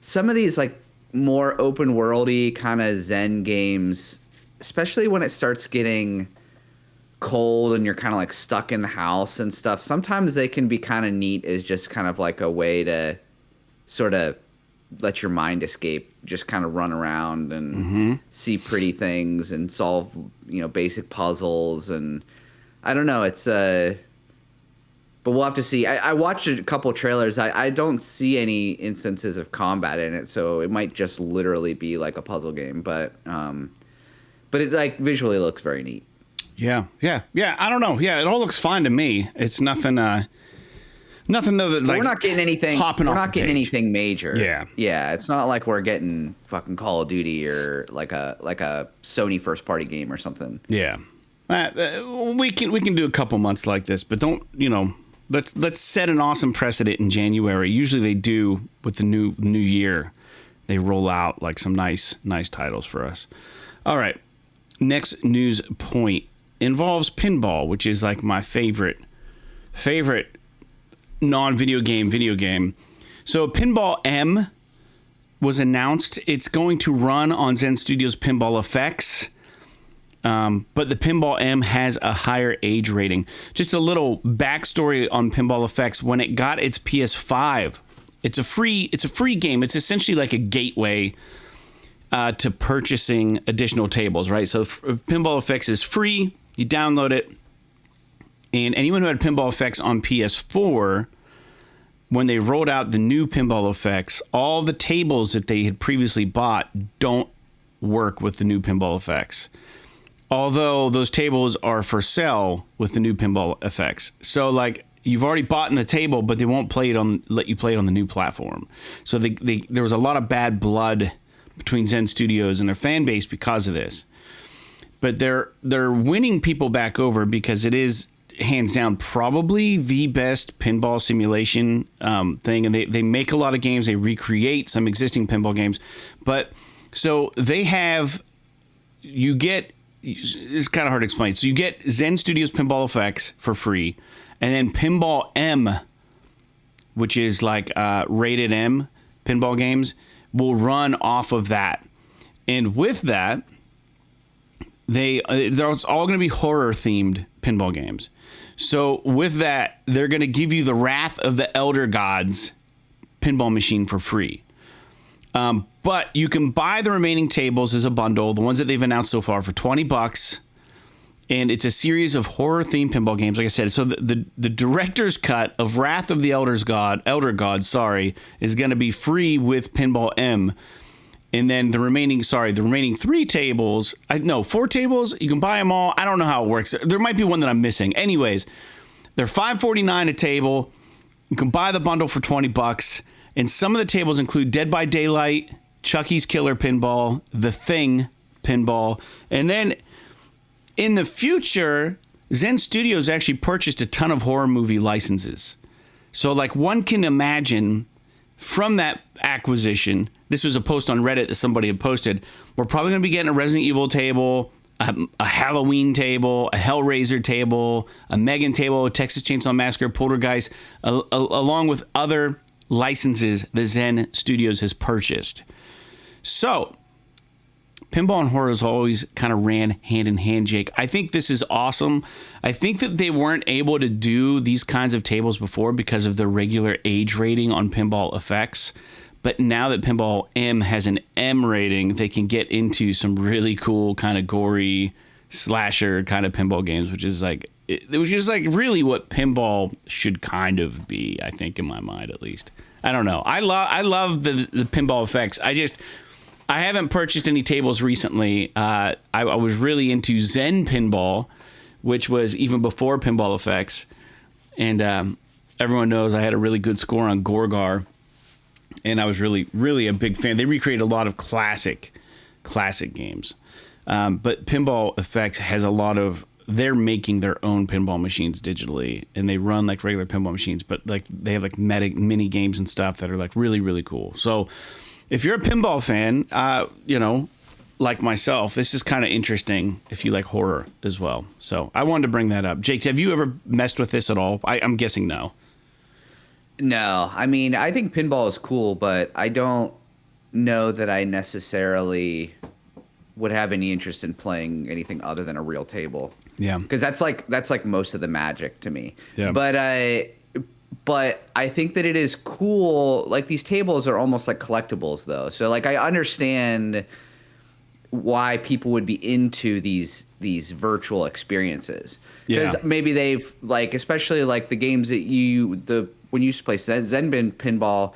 some of these like more open worldy kind of Zen games, especially when it starts getting cold and you're kind of like stuck in the house and stuff. Sometimes they can be kind of neat as just kind of like a way to sort of let your mind escape, just kind of run around and see pretty things and solve, basic puzzles. And I don't know, it's but we'll have to see. I watched a couple trailers. I don't see any instances of combat in it, so it might just literally be like a puzzle game, but it like visually looks very neat. Yeah. I don't know. Yeah, it all looks fine to me. It's nothing though that like we're not getting anything. We're not getting anything major. Yeah. It's not like we're getting fucking Call of Duty or like a Sony first party game or something. Yeah, we can do a couple months like this, but don't let's set an awesome precedent in January. Usually they do with the new year. They roll out like some nice titles for us. All right, next news point involves pinball, which is like my favorite non-video game video game. So Pinball M was announced. It's going to run on Zen Studios Pinball Effects, but the Pinball M has a higher age rating. Just a little backstory on Pinball Effects. When it got its PS5, it's a free game. It's essentially like a gateway to purchasing additional tables, right? So Pinball Effects is free. You download it. And anyone who had Pinball Effects on PS4, when they rolled out the new Pinball Effects, all the tables that they had previously bought don't work with the new Pinball Effects. Although those tables are for sale with the new Pinball Effects. So like you've already bought in the table, but they won't let you play it on the new platform. So there was a lot of bad blood between Zen Studios and their fan base because of this. But they're winning people back over because it is hands down probably the best pinball simulation thing, and they make a lot of games. They recreate some existing pinball games, but so they have, it's kind of hard to explain. So you get Zen Studios Pinball Effects for free, and then Pinball M, which is like rated M pinball games, will run off of that. And with that, there's all going to be horror themed pinball games. So with that, they're going to give you the Wrath of the Elder Gods pinball machine for free. But you can buy the remaining tables as a bundle, the ones that they've announced so far, for $20. And it's a series of horror-themed pinball games, like I said. So the director's cut of Wrath of the Elder Gods, is going to be free with Pinball M. And then the remaining 3 tables, 4 tables, you can buy them all. I don't know how it works. There might be one that I'm missing. Anyways, they're $5.49 a table. You can buy the bundle for $20. And some of the tables include Dead by Daylight, Chucky's Killer Pinball, The Thing Pinball. And then in the future, Zen Studios actually purchased a ton of horror movie licenses. So like one can imagine from that acquisition, this was a post on Reddit that somebody had posted, we're probably going to be getting a Resident Evil table, a Halloween table, a Hellraiser table, a Megan table, a Texas Chainsaw Massacre, Poltergeist, along with other licenses that Zen Studios has purchased. So, pinball and horror has always kind of ran hand in hand, Jake. I think this is awesome. I think that they weren't able to do these kinds of tables before because of the regular age rating on Pinball Effects. But now that Pinball M has an M rating, they can get into some really cool kind of gory slasher kind of pinball games, which is like, it was just like really what pinball should kind of be, I think, in my mind at least. I don't know. I love the Pinball Effects. I haven't purchased any tables recently. I was really into Zen Pinball, which was even before Pinball Effects. And everyone knows I had a really good score on Gorgar. And I was really, really a big fan. They recreate a lot of classic games. But Pinball Effects has a lot of... They're making their own pinball machines digitally. And they run like regular pinball machines. But like they have like mini games and stuff that are like really, really cool. So if you're a pinball fan, like myself, this is kind of interesting if you like horror as well. So I wanted to bring that up. Jake, have you ever messed with this at all? I'm guessing no. No, I mean, I think pinball is cool, but I don't know that I necessarily would have any interest in playing anything other than a real table. Yeah, because that's like most of the magic to me. Yeah, but I think that it is cool. Like these tables are almost like collectibles, though. So like I understand why people would be into these virtual experiences, because maybe they've like, especially like the games that when you used to play Zenbin pinball,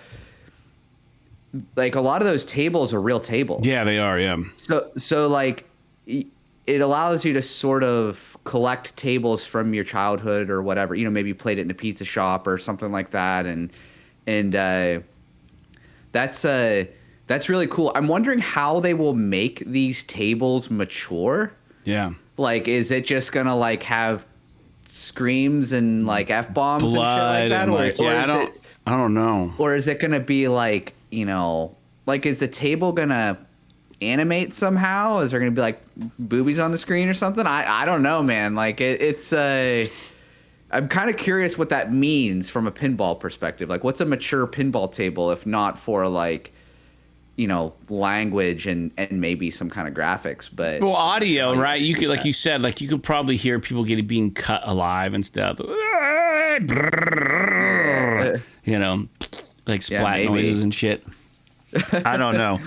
like a lot of those tables are real tables. Yeah, they are. Yeah. So like it allows you to sort of collect tables from your childhood or whatever. Maybe you played it in a pizza shop or something like that, and that's really cool. I'm wondering how they will make these tables mature. Yeah. Like, is it just gonna like have screams and like F-bombs and shit like that? I don't know. Or is it gonna be like, like is the table gonna animate somehow? Is there gonna be like boobies on the screen or something? I don't know, man. Like I'm kind of curious what that means from a pinball perspective. Like, what's a mature pinball table if not for like, language and maybe some kind of graphics, but audio, right? You could, like you said, like you could probably hear people being cut alive and stuff. Like splat noises and shit. I don't know.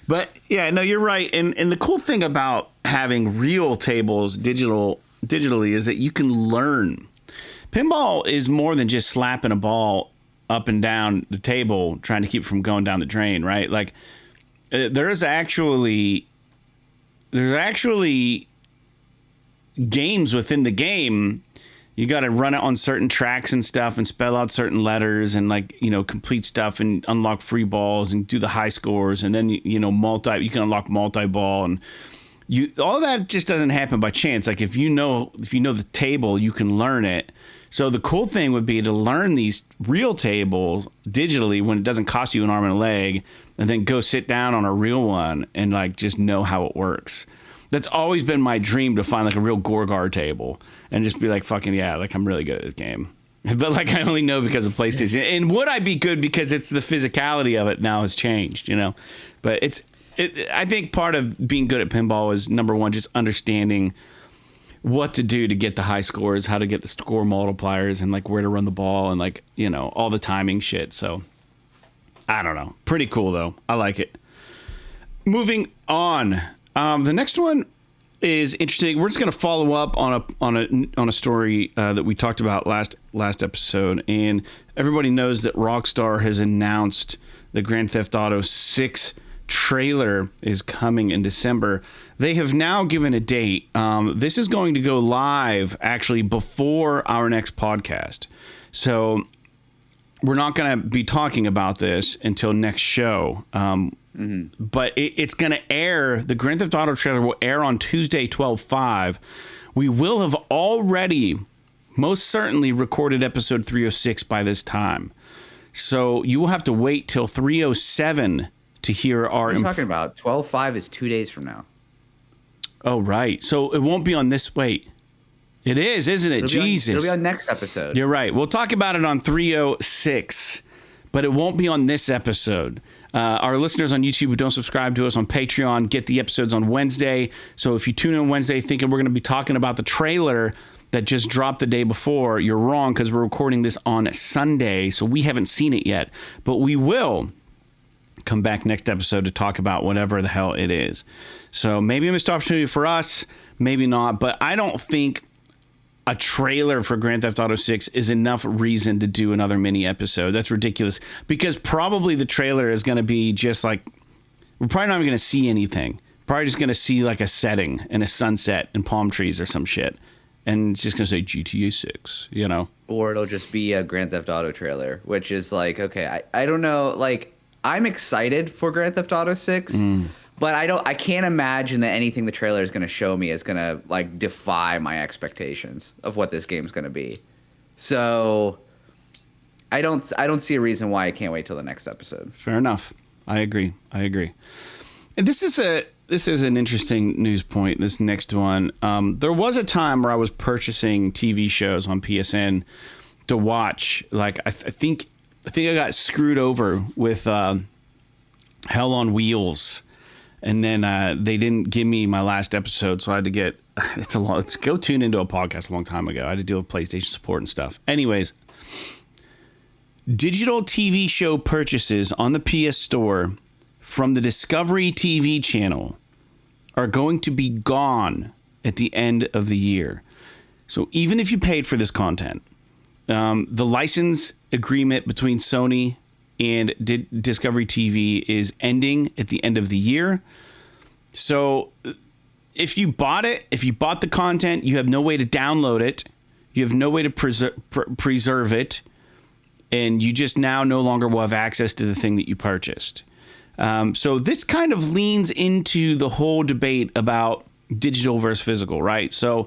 But yeah, no, you're right. And the cool thing about having real tables digitally is that you can learn. Pinball is more than just slapping a ball up and down the table trying to keep it from going down the drain, right? Like there's actually games within the game. You got to run it on certain tracks and stuff and spell out certain letters and complete stuff and unlock free balls and do the high scores. And then, you can unlock multi-ball and all that just doesn't happen by chance. Like if you know the table, you can learn it. So the cool thing would be to learn these real tables digitally when it doesn't cost you an arm and a leg, and then go sit down on a real one and like just know how it works. That's always been my dream, to find like a real Gorgar table and just be like, fucking yeah, like I'm really good at this game. But like I only know because of PlayStation. And would I be good because it's the physicality of it now has changed, But I think part of being good at pinball is, number one, just understanding what to do to get the high scores, how to get the score multipliers, and like where to run the ball and like, all the timing shit. So I don't know. Pretty cool though. I like it. Moving on. The next one is interesting. We're just going to follow up on a story that we talked about last episode. And everybody knows that Rockstar has announced the Grand Theft Auto 6 trailer is coming in December. They have now given a date. This is going to go live actually before our next podcast. So we're not going to be talking about this until next show. But it's going to air. The Grand Theft Auto trailer will air on Tuesday, 12/5. We will have already, most certainly, recorded episode 306 by this time. So you will have to wait till 307 to hear our... What are you talking about? 12/5 is 2 days from now. Oh, right. So it won't be on this... Wait. It is, isn't it? Jesus. It'll be on next episode. You're right. We'll talk about it on 306, but it won't be on this episode. Our listeners on YouTube who don't subscribe to us on Patreon get the episodes on Wednesday. So if you tune in Wednesday thinking we're going to be talking about the trailer that just dropped the day before, you're wrong, because we're recording this on Sunday, so we haven't seen it yet. But we will come back next episode to talk about whatever the hell it is. So maybe a missed opportunity for us, maybe not, but I don't think a trailer for Grand Theft Auto 6 is enough reason to do another mini episode. That's ridiculous, because probably the trailer is going to be just like, we're probably not even going to see anything. Probably just going to see like a setting and a sunset and palm trees or some shit. And it's just going to say GTA 6, you know? Or it'll just be a Grand Theft Auto trailer, which is like, okay, I don't know. Like, I'm excited for Grand Theft Auto 6, but I can't imagine that anything the trailer is going to show me is going to like defy my expectations of what this game's going to be. So I don't see a reason why I can't wait till the next episode. Fair enough. I agree. And this is an interesting news point, this next one. There was a time where I was purchasing TV shows on PSN to watch. Like, I think I got screwed over with Hell on Wheels. And then they didn't give me my last episode, so I had to get... go tune into a podcast a long time ago. I had to deal with PlayStation support and stuff. Anyways, digital TV show purchases on the PS Store from the Discovery TV channel are going to be gone at the end of the year. So even if you paid for this content, the license agreement between Sony and Discovery TV is ending at the end of the year. So if you bought the content, you have no way to download it. You have no way to preserve it. And you just now no longer will have access to the thing that you purchased. So this kind of leans into the whole debate about digital versus physical, right? So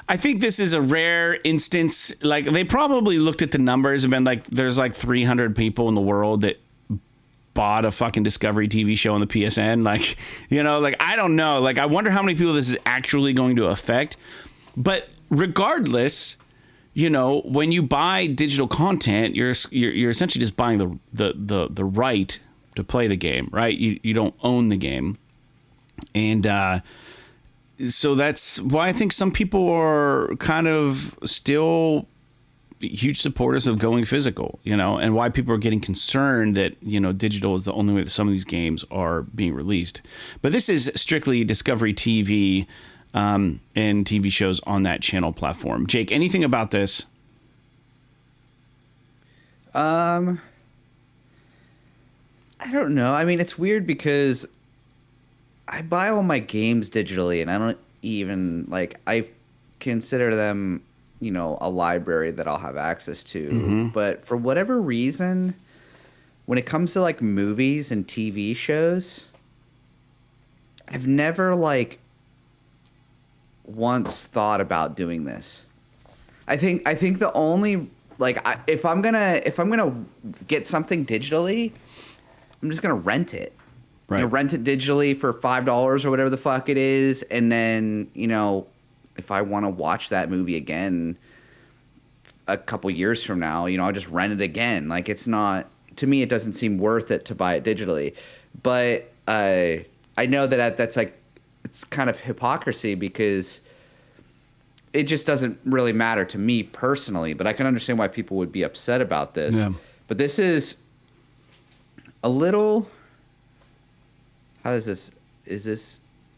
I think this is a rare instance. Like, they probably looked at the numbers and been like, there's like 300 people in the world that bought a fucking Discovery TV show on the PSN. Like, you know, like, I don't know. Like, I wonder how many people this is actually going to affect. But regardless, you know, when you buy digital content, you're essentially just buying the right to play the game, right? You don't own the game. And so that's why I think some people are kind of still huge supporters of going physical, you know, and why people are getting concerned that, you know, digital is the only way that some of these games are being released. But this is strictly Discovery TV and TV shows on that channel platform. Jake, anything about this? I don't know. I mean, it's weird because I buy all my games digitally, and I don't even, like, I consider them, you know, a library that I'll have access to. Mm-hmm. But for whatever reason, when it comes to, like, movies and TV shows, I've never, like, once thought about doing this. I think the only, like, if I'm gonna get something digitally, I'm just gonna rent it. Right. You know, rent it digitally for $5 or whatever the fuck it is, and then, you know, if I want to watch that movie again a couple years from now, you know, I'll just rent it again. Like, it's not, to me, it doesn't seem worth it to buy it digitally. But I know that's like, it's kind of hypocrisy because it just doesn't really matter to me personally. But I can understand why people would be upset about this. Yeah. But this is a little... How is this?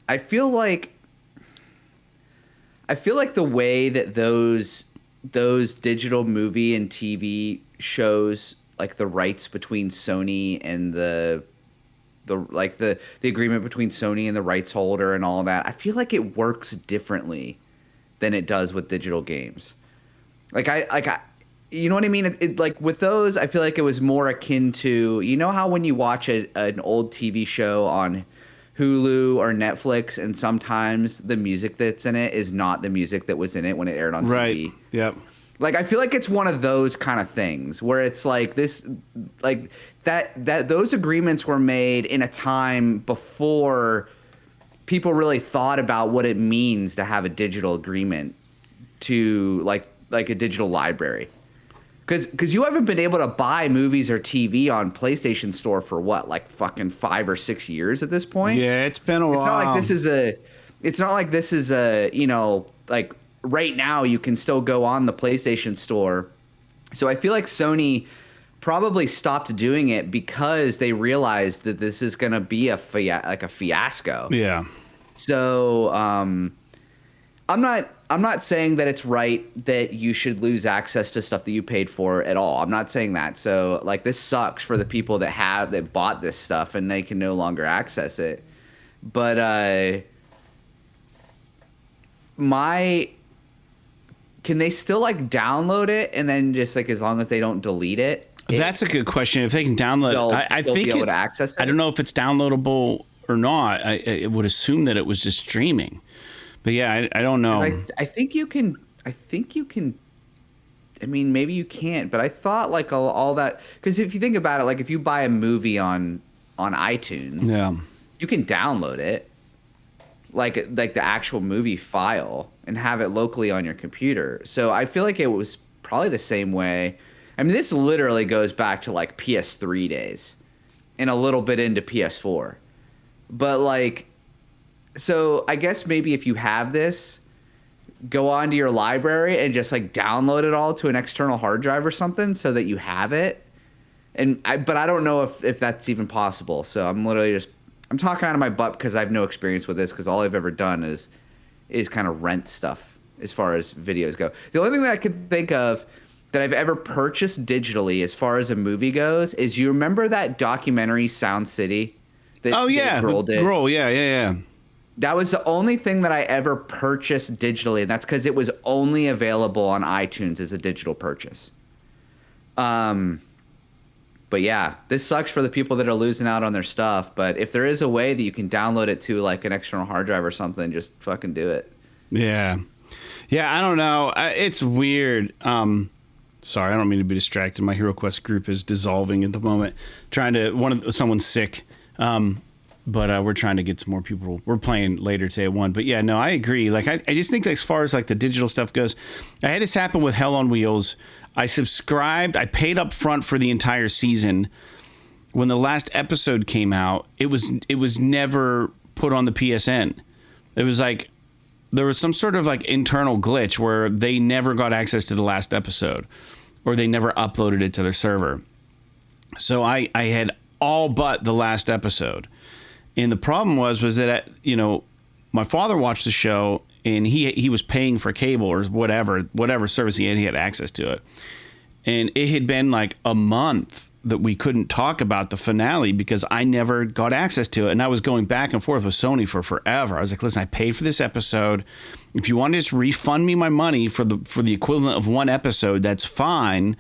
I feel like the way that those digital movie and TV shows, like the rights between Sony and the agreement between Sony and the rights holder and all that, I feel like it works differently than it does with digital games. Like I you know what I mean? It like with those, I feel like it was more akin to, you know how when you watch an old TV show on Hulu or Netflix, and sometimes the music that's in it is not the music that was in it when it aired on TV. Right. Yep. Like, I feel like it's one of those kind of things where it's like this, like that those agreements were made in a time before people really thought about what it means to have a digital agreement to like a digital library. because you haven't been able to buy movies or TV on PlayStation Store for what, like fucking 5 or 6 years at this point. Yeah, it's been a while. It's not like this is a you know, like right now you can still go on the PlayStation Store. So I feel like Sony probably stopped doing it because they realized that this is going to be a fiasco. Yeah. So I'm not saying that it's right that you should lose access to stuff that you paid for at all. I'm not saying that. So like this sucks for the people that bought this stuff and they can no longer access it. But can they still like download it and then just like as long as they don't delete it? That's a good question. If they can download, I think be able to access it. I don't know if it's downloadable or not. I would assume that it was just streaming. But yeah, I don't know. I think you can. I mean, maybe you can't. But I thought like all that, because if you think about it, like if you buy a movie on iTunes, yeah, you can download it, like the actual movie file, and have it locally on your computer. So I feel like it was probably the same way. I mean, this literally goes back to like PS3 days, and a little bit into PS4. But like, so I guess maybe if you have this, go onto your library and just like download it all to an external hard drive or something so that you have it. But I don't know if that's even possible. So I'm literally I'm talking out of my butt because I have no experience with this, because all I've ever done is kind of rent stuff as far as videos go. The only thing that I could think of that I've ever purchased digitally as far as a movie goes is, you remember that documentary Sound City? Oh yeah, Grohl, yeah. That was the only thing that I ever purchased digitally, and that's because it was only available on iTunes as a digital purchase. But yeah, this sucks for the people that are losing out on their stuff. But if there is a way that you can download it to like an external hard drive or something, just fucking do it. Yeah. I don't know. It's weird. Sorry, I don't mean to be distracted. My Hero Quest group is dissolving at the moment. Someone's sick. But we're trying to get some more people. We're playing later today at 1. But yeah, no, I agree. Like, I just think that as far as like the digital stuff goes, I had this happen with Hell on Wheels. I subscribed. I paid up front for the entire season. When the last episode came out, it was never put on the PSN. It was like there was some sort of like internal glitch where they never got access to the last episode, or they never uploaded it to their server. So I had all but the last episode. And the problem was that, my father watched the show, and he was paying for cable or whatever service he had access to it. And it had been like a month that we couldn't talk about the finale because I never got access to it. And I was going back and forth with Sony for forever. I was like, listen, I paid for this episode. If you want to just refund me my money for the equivalent of one episode, that's fine.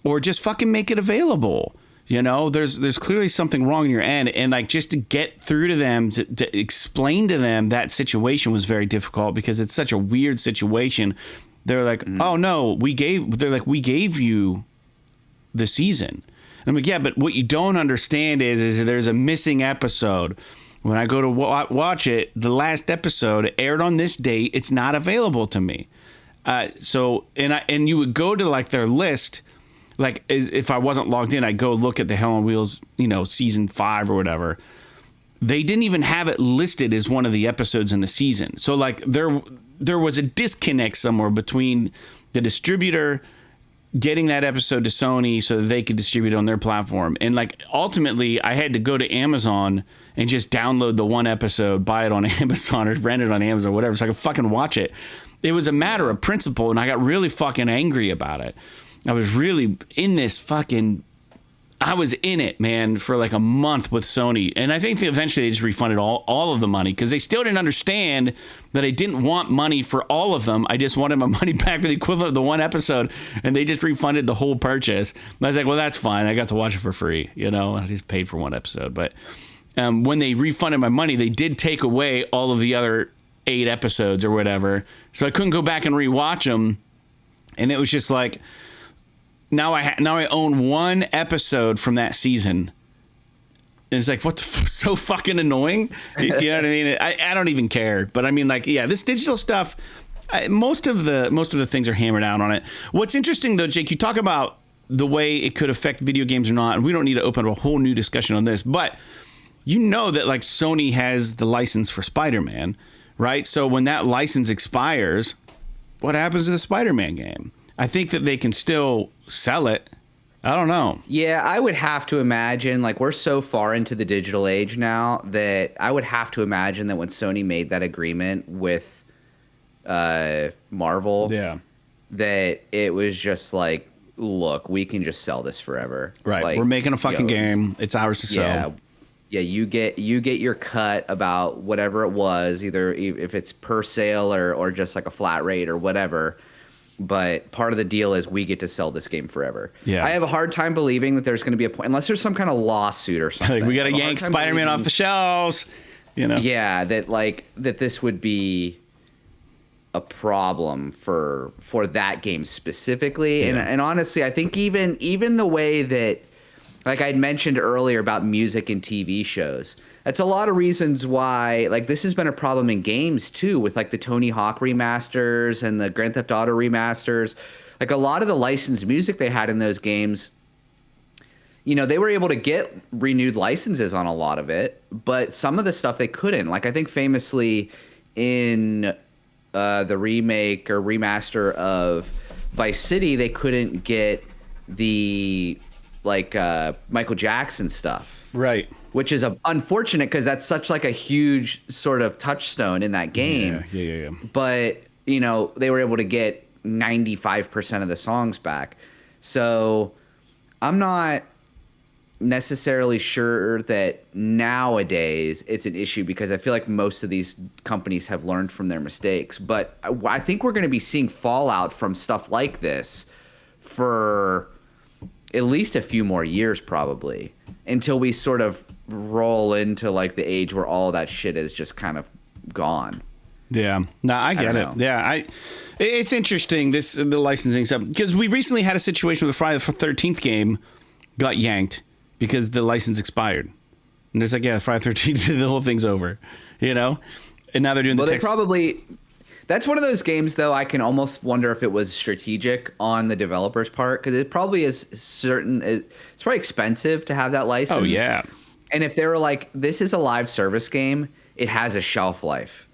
Or just fucking make it available. There's clearly something wrong in your end. And like, just to get through to them, to explain to them that situation was very difficult because it's such a weird situation. They're like, oh no, we gave you the season. And I'm like, yeah, but what you don't understand is there's a missing episode. When I go to watch it, the last episode aired on this date. It's not available to me. And you would go to like their list. Like, if I wasn't logged in, I'd go look at the Hell on Wheels, season 5 or whatever. They didn't even have it listed as one of the episodes in the season. So, like, there was a disconnect somewhere between the distributor getting that episode to Sony so that they could distribute it on their platform. And, like, ultimately, I had to go to Amazon and just download the one episode, buy it on Amazon or rent it on Amazon or whatever, so I could fucking watch it. It was a matter of principle, and I got really fucking angry about it. I was really in this I was in it, man, for like a month with Sony. And I think eventually they just refunded all of the money because they still didn't understand that I didn't want money for all of them. I just wanted my money back for the equivalent of the one episode, and they just refunded the whole purchase. And I was like, well, that's fine. I got to watch it for free. I just paid for one episode. But when they refunded my money, they did take away all of the other 8 episodes or whatever. So I couldn't go back and rewatch them. And it was just like, Now I own one episode from that season. And it's like, what the so fucking annoying. You know what I mean? I don't even care. But I mean, like, yeah, this digital stuff, Most of the things are hammered out on it. What's interesting though, Jake, you talk about the way it could affect video games or not, and we don't need to open up a whole new discussion on this, but you know that like Sony has the license for Spider-Man, right? So when that license expires, what happens to the Spider-Man game? I think that they can still sell it. I don't know. Yeah, I would have to imagine, like, we're so far into the digital age now that I would have to imagine that when Sony made that agreement with Marvel, that it was just like, look, we can just sell this forever. Right. Like, we're making a fucking game. It's ours to sell. Yeah, you get your cut about whatever it was, either if it's per sale or just like a flat rate or whatever. But part of the deal is we get to sell this game forever. Yeah. I have a hard time believing that there's going to be a point, unless there's some kind of lawsuit or something. Like we got to yank Spider-Man off the shelves, you know? Yeah, that this would be a problem for that game specifically. Yeah. And honestly, I think even the way that, like I'd mentioned earlier about music and TV shows, that's a lot of reasons why, like, this has been a problem in games too, with like the Tony Hawk remasters and the Grand Theft Auto remasters. Like a lot of the licensed music they had in those games, you know, they were able to get renewed licenses on a lot of it, but some of the stuff they couldn't. Like I think famously in the remake or remaster of Vice City, they couldn't get the Michael Jackson stuff, right? Which is unfortunate because that's such like a huge sort of touchstone in that game. Yeah. But you know, they were able to get 95% of the songs back. So I'm not necessarily sure that nowadays it's an issue because I feel like most of these companies have learned from their mistakes. But I think we're going to be seeing fallout from stuff like this for at least a few more years probably, until we sort of roll into like the age where all that shit is just kind of gone. Yeah, no, I get it. Yeah, it's interesting the licensing stuff because we recently had a situation with the Friday the 13th game got yanked because the license expired, and it's like, yeah, Friday the 13th, the whole thing's over, you know. And now they're doing they probably. That's one of those games, though, I can almost wonder if it was strategic on the developer's part, because it probably is it's probably expensive to have that license. Oh, yeah. And if they were like, this is a live service game, it has a shelf life.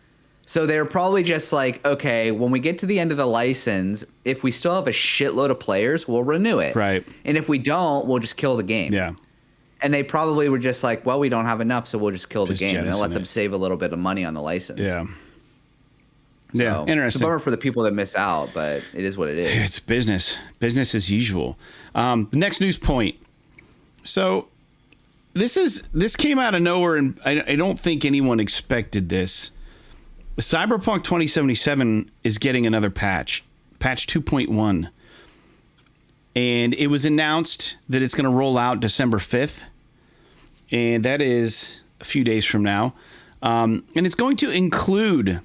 So they're probably just like, okay, when we get to the end of the license, if we still have a shitload of players, we'll renew it. Right. And if we don't, we'll just kill the game. Yeah. And they probably were just like, well, we don't have enough, so we'll just kill the game and let them save a little bit of money on the license. Yeah. So, yeah, interesting. It's a bummer for the people that miss out, but it is what it is. It's business as usual. The next news point. So this came out of nowhere, and I don't think anyone expected this. Cyberpunk 2077 is getting another patch 2.1, and it was announced that it's going to roll out December 5th, and that is a few days from now, and it's going to include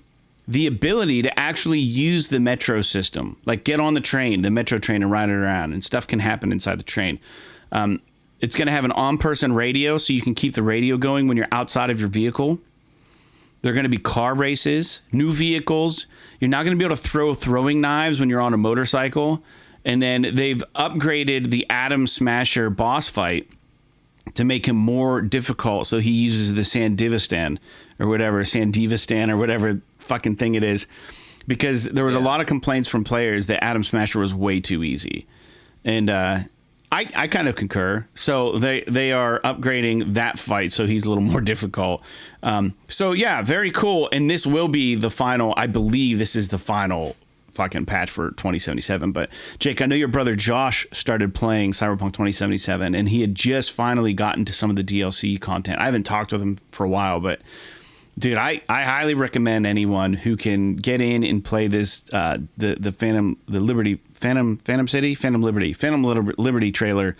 the ability to actually use the metro system, like get on the metro train and ride it around, and stuff can happen inside the train. It's going to have an on-person radio, so you can keep the radio going when you're outside of your vehicle. There are going to be car races, new vehicles. You're not going to be able to throw throwing knives when you're on a motorcycle. And then they've upgraded the Atom Smasher boss fight to make him more difficult. So he uses the Sandivistan or whatever fucking thing it is, because there was a lot of complaints from players that Atom Smasher was way too easy. And I kind of concur. So they are upgrading that fight so he's a little more difficult. So yeah, very cool. And this will be the final, I believe this is the final fucking patch for 2077. But Jake, I know your brother Josh started playing Cyberpunk 2077 and he had just finally gotten to some of the DLC content. I haven't talked with him for a while, but dude, I highly recommend anyone who can get in and play this the Phantom Liberty trailer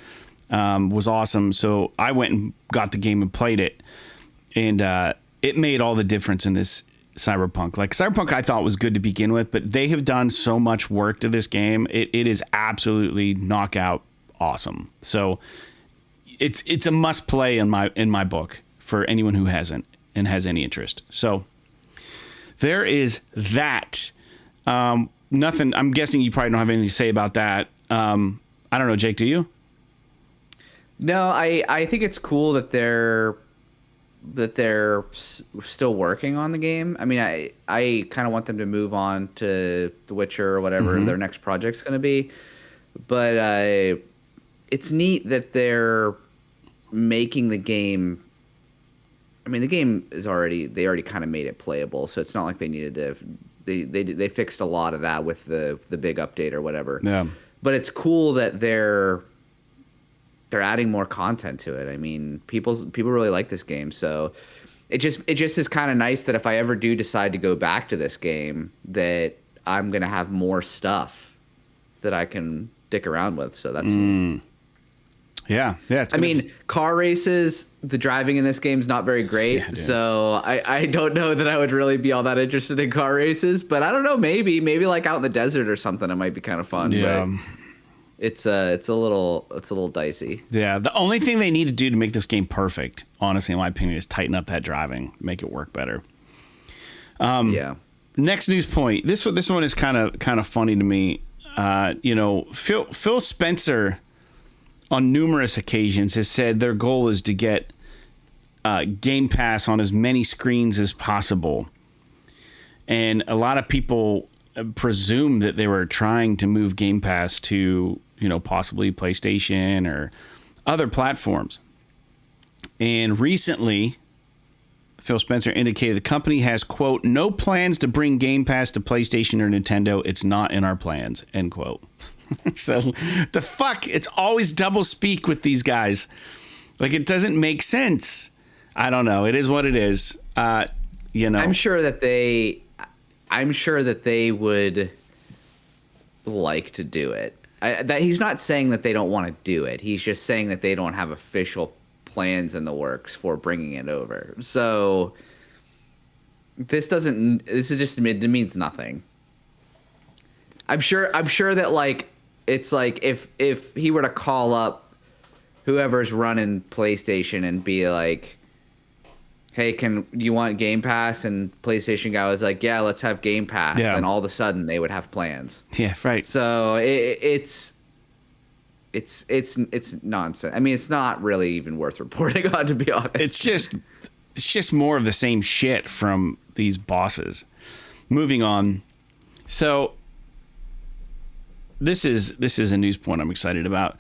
was awesome. So I went and got the game and played it, and it made all the difference in this Cyberpunk. Like Cyberpunk, I thought was good to begin with, but they have done so much work to this game. It is absolutely knockout awesome. So it's a must play in my book for anyone who hasn't and has any interest. So there is that. Nothing. I'm guessing you probably don't have anything to say about that. I don't know, Jake. Do you? No, I think it's cool that they're still working on the game. I mean, I kind of want them to move on to The Witcher or whatever their next project's going to be. But it's neat that they're making the game. I mean, the game is they already kind of made it playable, so it's not like they needed to. They fixed a lot of that with the big update or whatever. Yeah. But it's cool that they're adding more content to it. I mean, people really like this game, so it just is kind of nice that if I ever do decide to go back to this game, that I'm gonna have more stuff that I can dick around with. So that's neat. Yeah. I mean, car races, the driving in this game is not very great, so I don't know that I would really be all that interested in car races. But I don't know, maybe like out in the desert or something, it might be kind of fun. Yeah. But it's a little dicey. Yeah. The only thing they need to do to make this game perfect, honestly, in my opinion, is tighten up that driving, make it work better. Yeah. Next news point. This one is kind of funny to me. Phil Spencer, on numerous occasions, has said their goal is to get Game Pass on as many screens as possible. And a lot of people presume that they were trying to move Game Pass to, possibly PlayStation or other platforms. And recently, Phil Spencer indicated the company has, quote, no plans to bring Game Pass to PlayStation or Nintendo. It's not in our plans, end quote. So the fuck, it's always double speak with these guys. Like, it doesn't make sense. I don't know. It is what it is. I'm sure that they would like to do it. That he's not saying that they don't want to do it. He's just saying that they don't have official plans in the works for bringing it over. So it means nothing. I'm sure that, like, it's like if he were to call up whoever's running PlayStation and be like, hey, can you want Game Pass? And PlayStation guy was like, yeah, let's have Game Pass. Yeah. And all of a sudden they would have plans. Yeah, right. So it's nonsense. I mean, it's not really even worth reporting on, to be honest. It's just more of the same shit from these bosses. Moving on. So this is a news point I'm excited about.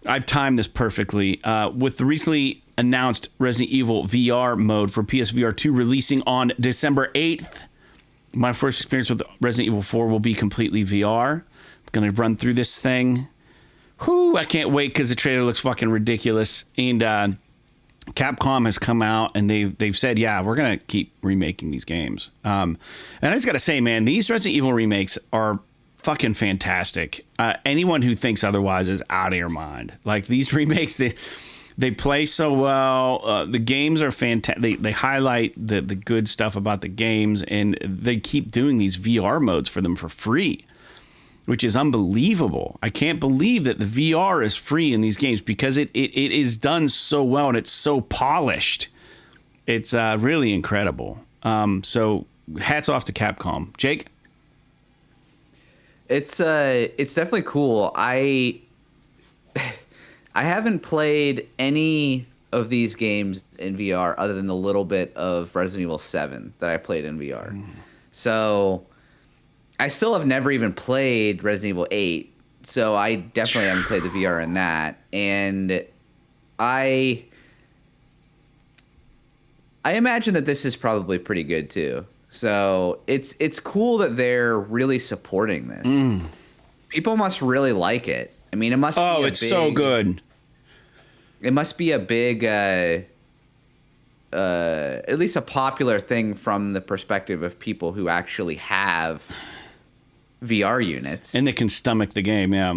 I've timed this perfectly. With the recently announced Resident Evil VR mode for PSVR2 releasing on December 8th, my first experience with Resident Evil 4 will be completely VR. I'm going to run through this thing. Whew, I can't wait because the trailer looks fucking ridiculous. And Capcom has come out and they've said, yeah, we're going to keep remaking these games. And I just got to say, man, these Resident Evil remakes are fucking fantastic. Anyone who thinks otherwise is out of your mind. Like, these remakes, they play so well. The games are fantastic. They highlight the good stuff about the games, and they keep doing these VR modes for them for free, which is unbelievable. I can't believe that the VR is free in these games because it is done so well and it's so polished. It's really incredible. So hats off to Capcom. Jake? It's definitely cool. I haven't played any of these games in VR other than the little bit of Resident Evil 7 that I played in VR. So I still have never even played Resident Evil 8. So I definitely haven't played the VR in that. And I imagine that this is probably pretty good too. So it's cool that they're really supporting this. People must really like it. I mean, it must. Oh, it's so good. It must be a big, at least a popular thing from the perspective of people who actually have VR units and they can stomach the game. Yeah,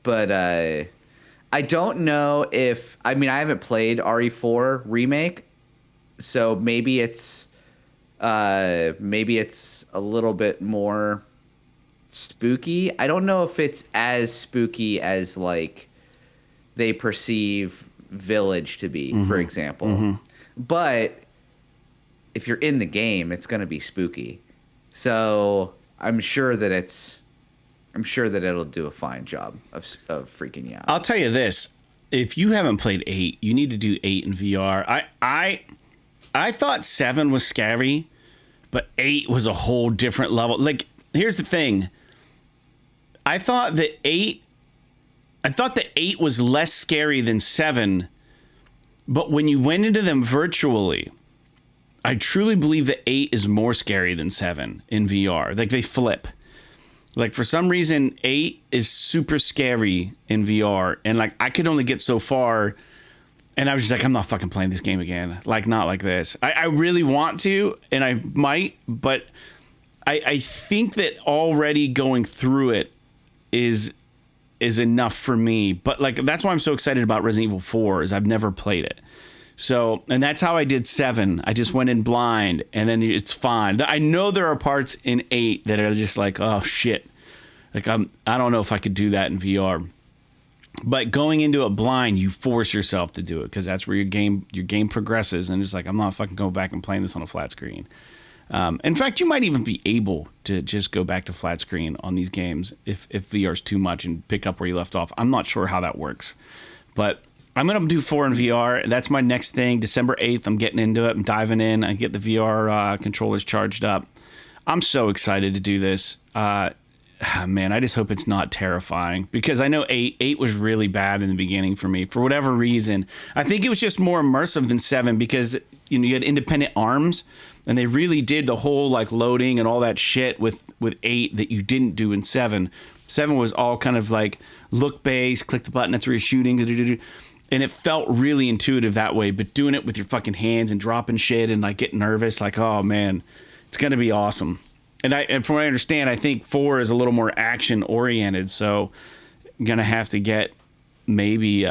but I don't know if. I mean, I haven't played RE4 remake, so maybe it's a little bit more spooky. I don't know if it's as spooky as, like, they perceive Village to be, for example. But if you're in the game, it's going to be spooky. So I'm sure that it'll do a fine job of freaking you out. I'll tell you this: if you haven't played 8, you need to do 8 in VR. I thought 7 was scary, but 8 was a whole different level. Like, here's the thing: I thought that 8 was less scary than 7, but when you went into them virtually, I truly believe that 8 is more scary than 7 in VR. Like, they flip. Like, for some reason, 8 is super scary in VR. And, like, I could only get so far. And I was just like, I'm not fucking playing this game again. Like, not like this. I really want to, and I might. But I think that already going through it is enough for me. But, like, that's why I'm so excited about Resident Evil 4 is I've never played it. So, and that's how I did 7. I just went in blind, and then it's fine. I know there are parts in 8 that are just like, oh shit. Like, I don't know if I could do that in VR. But going into it blind, you force yourself to do it because that's where your game progresses. And it's like, I'm not fucking going back and playing this on a flat screen. In fact, you might even be able to just go back to flat screen on these games if VR is too much and pick up where you left off. I'm not sure how that works, but I'm going to do 4 in VR. That's my next thing. December 8th, I'm getting into it. I'm diving in. I get the VR controllers charged up. I'm so excited to do this. Man, I just hope it's not terrifying because I know 8 was really bad in the beginning for me for whatever reason. I think it was just more immersive than 7 because you had independent arms and they really did the whole like loading and all that shit with 8 that you didn't do in 7. 7 was all kind of like look based, click the button, that's where you're shooting. And it felt really intuitive that way, but doing it with your fucking hands and dropping shit and like getting nervous, like, oh man, it's going to be awesome. And from what I understand, I think 4 is a little more action oriented. So I'm going to have to get maybe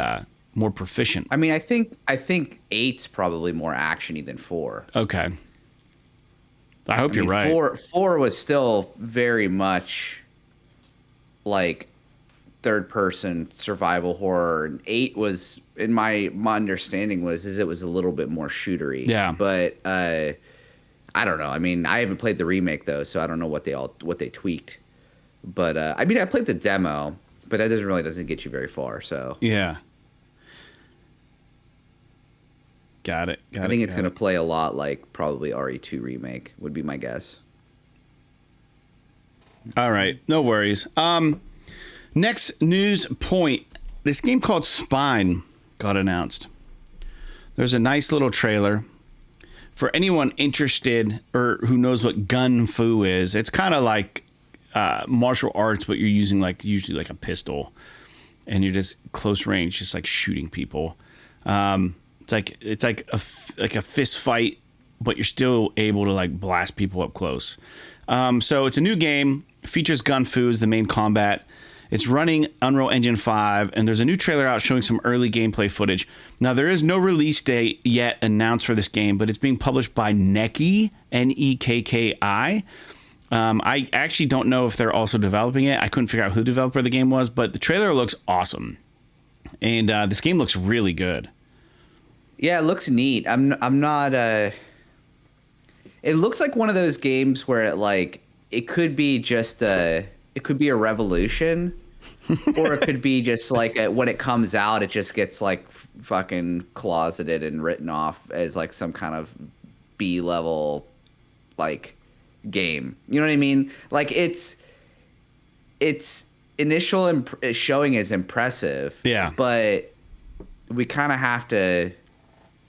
more proficient. I mean, I think 8's probably more actiony than 4. Okay. I hope you're right. 4 was still very much like third person survival horror, and 8 was, in my understanding was it was a little bit more shootery. Yeah. But I don't know. I mean, I haven't played the remake though, so I don't know what they tweaked. But I mean, I played the demo, but that doesn't get you very far. So yeah. Got it. I think it's going to play a lot like probably RE2 remake would be my guess. All right, no worries. Next news point. This game called Spine got announced. There's a nice little trailer. For anyone interested or who knows what gun fu is, it's kind of like martial arts, but you're using like usually like a pistol, and you're just close range, just like shooting people. It's like a fist fight, but you're still able to like blast people up close. So it's a new game. Features gun fu as the main combat. It's running Unreal Engine 5, and there's a new trailer out showing some early gameplay footage. Now, there is no release date yet announced for this game, but it's being published by Nekki, Nekki. I actually don't know if they're also developing it. I couldn't figure out who the developer of the game was, but the trailer looks awesome. And this game looks really good. Yeah, it looks neat. I'm not... It looks like one of those games where it could be just it could be a revolution, or it could be just like when it comes out, it just gets like fucking closeted and written off as like some kind of B-level like game. You know what I mean? Like its initial showing is impressive. Yeah. But we kind of have to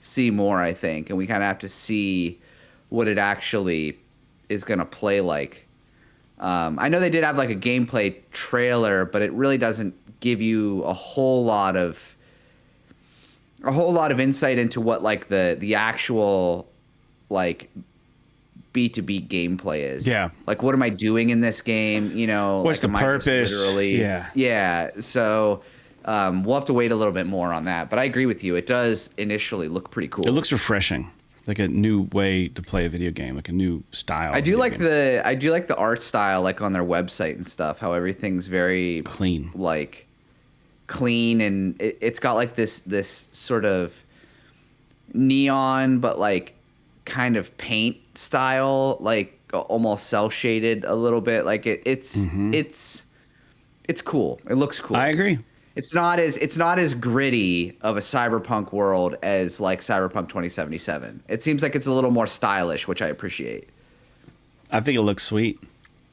see more, I think, and we kind of have to see what it actually is going to play like. I know they did have like a gameplay trailer, but it really doesn't give you a whole lot of insight into what like the actual like B2B gameplay is. Yeah. Like, what am I doing in this game? You know, what's like, the purpose? Literally, yeah. Yeah. So we'll have to wait a little bit more on that. But I agree with you. It does initially look pretty cool. It looks refreshing. Like a new way to play a video game, like a new style. I do like the art style, like on their website and stuff. How everything's very clean, and it's got like this sort of neon, but like kind of paint style, like almost cell shaded a little bit. Like it's cool. It looks cool. I agree. It's not as gritty of a cyberpunk world as like Cyberpunk 2077. It seems like it's a little more stylish, which I appreciate. I think it looks sweet.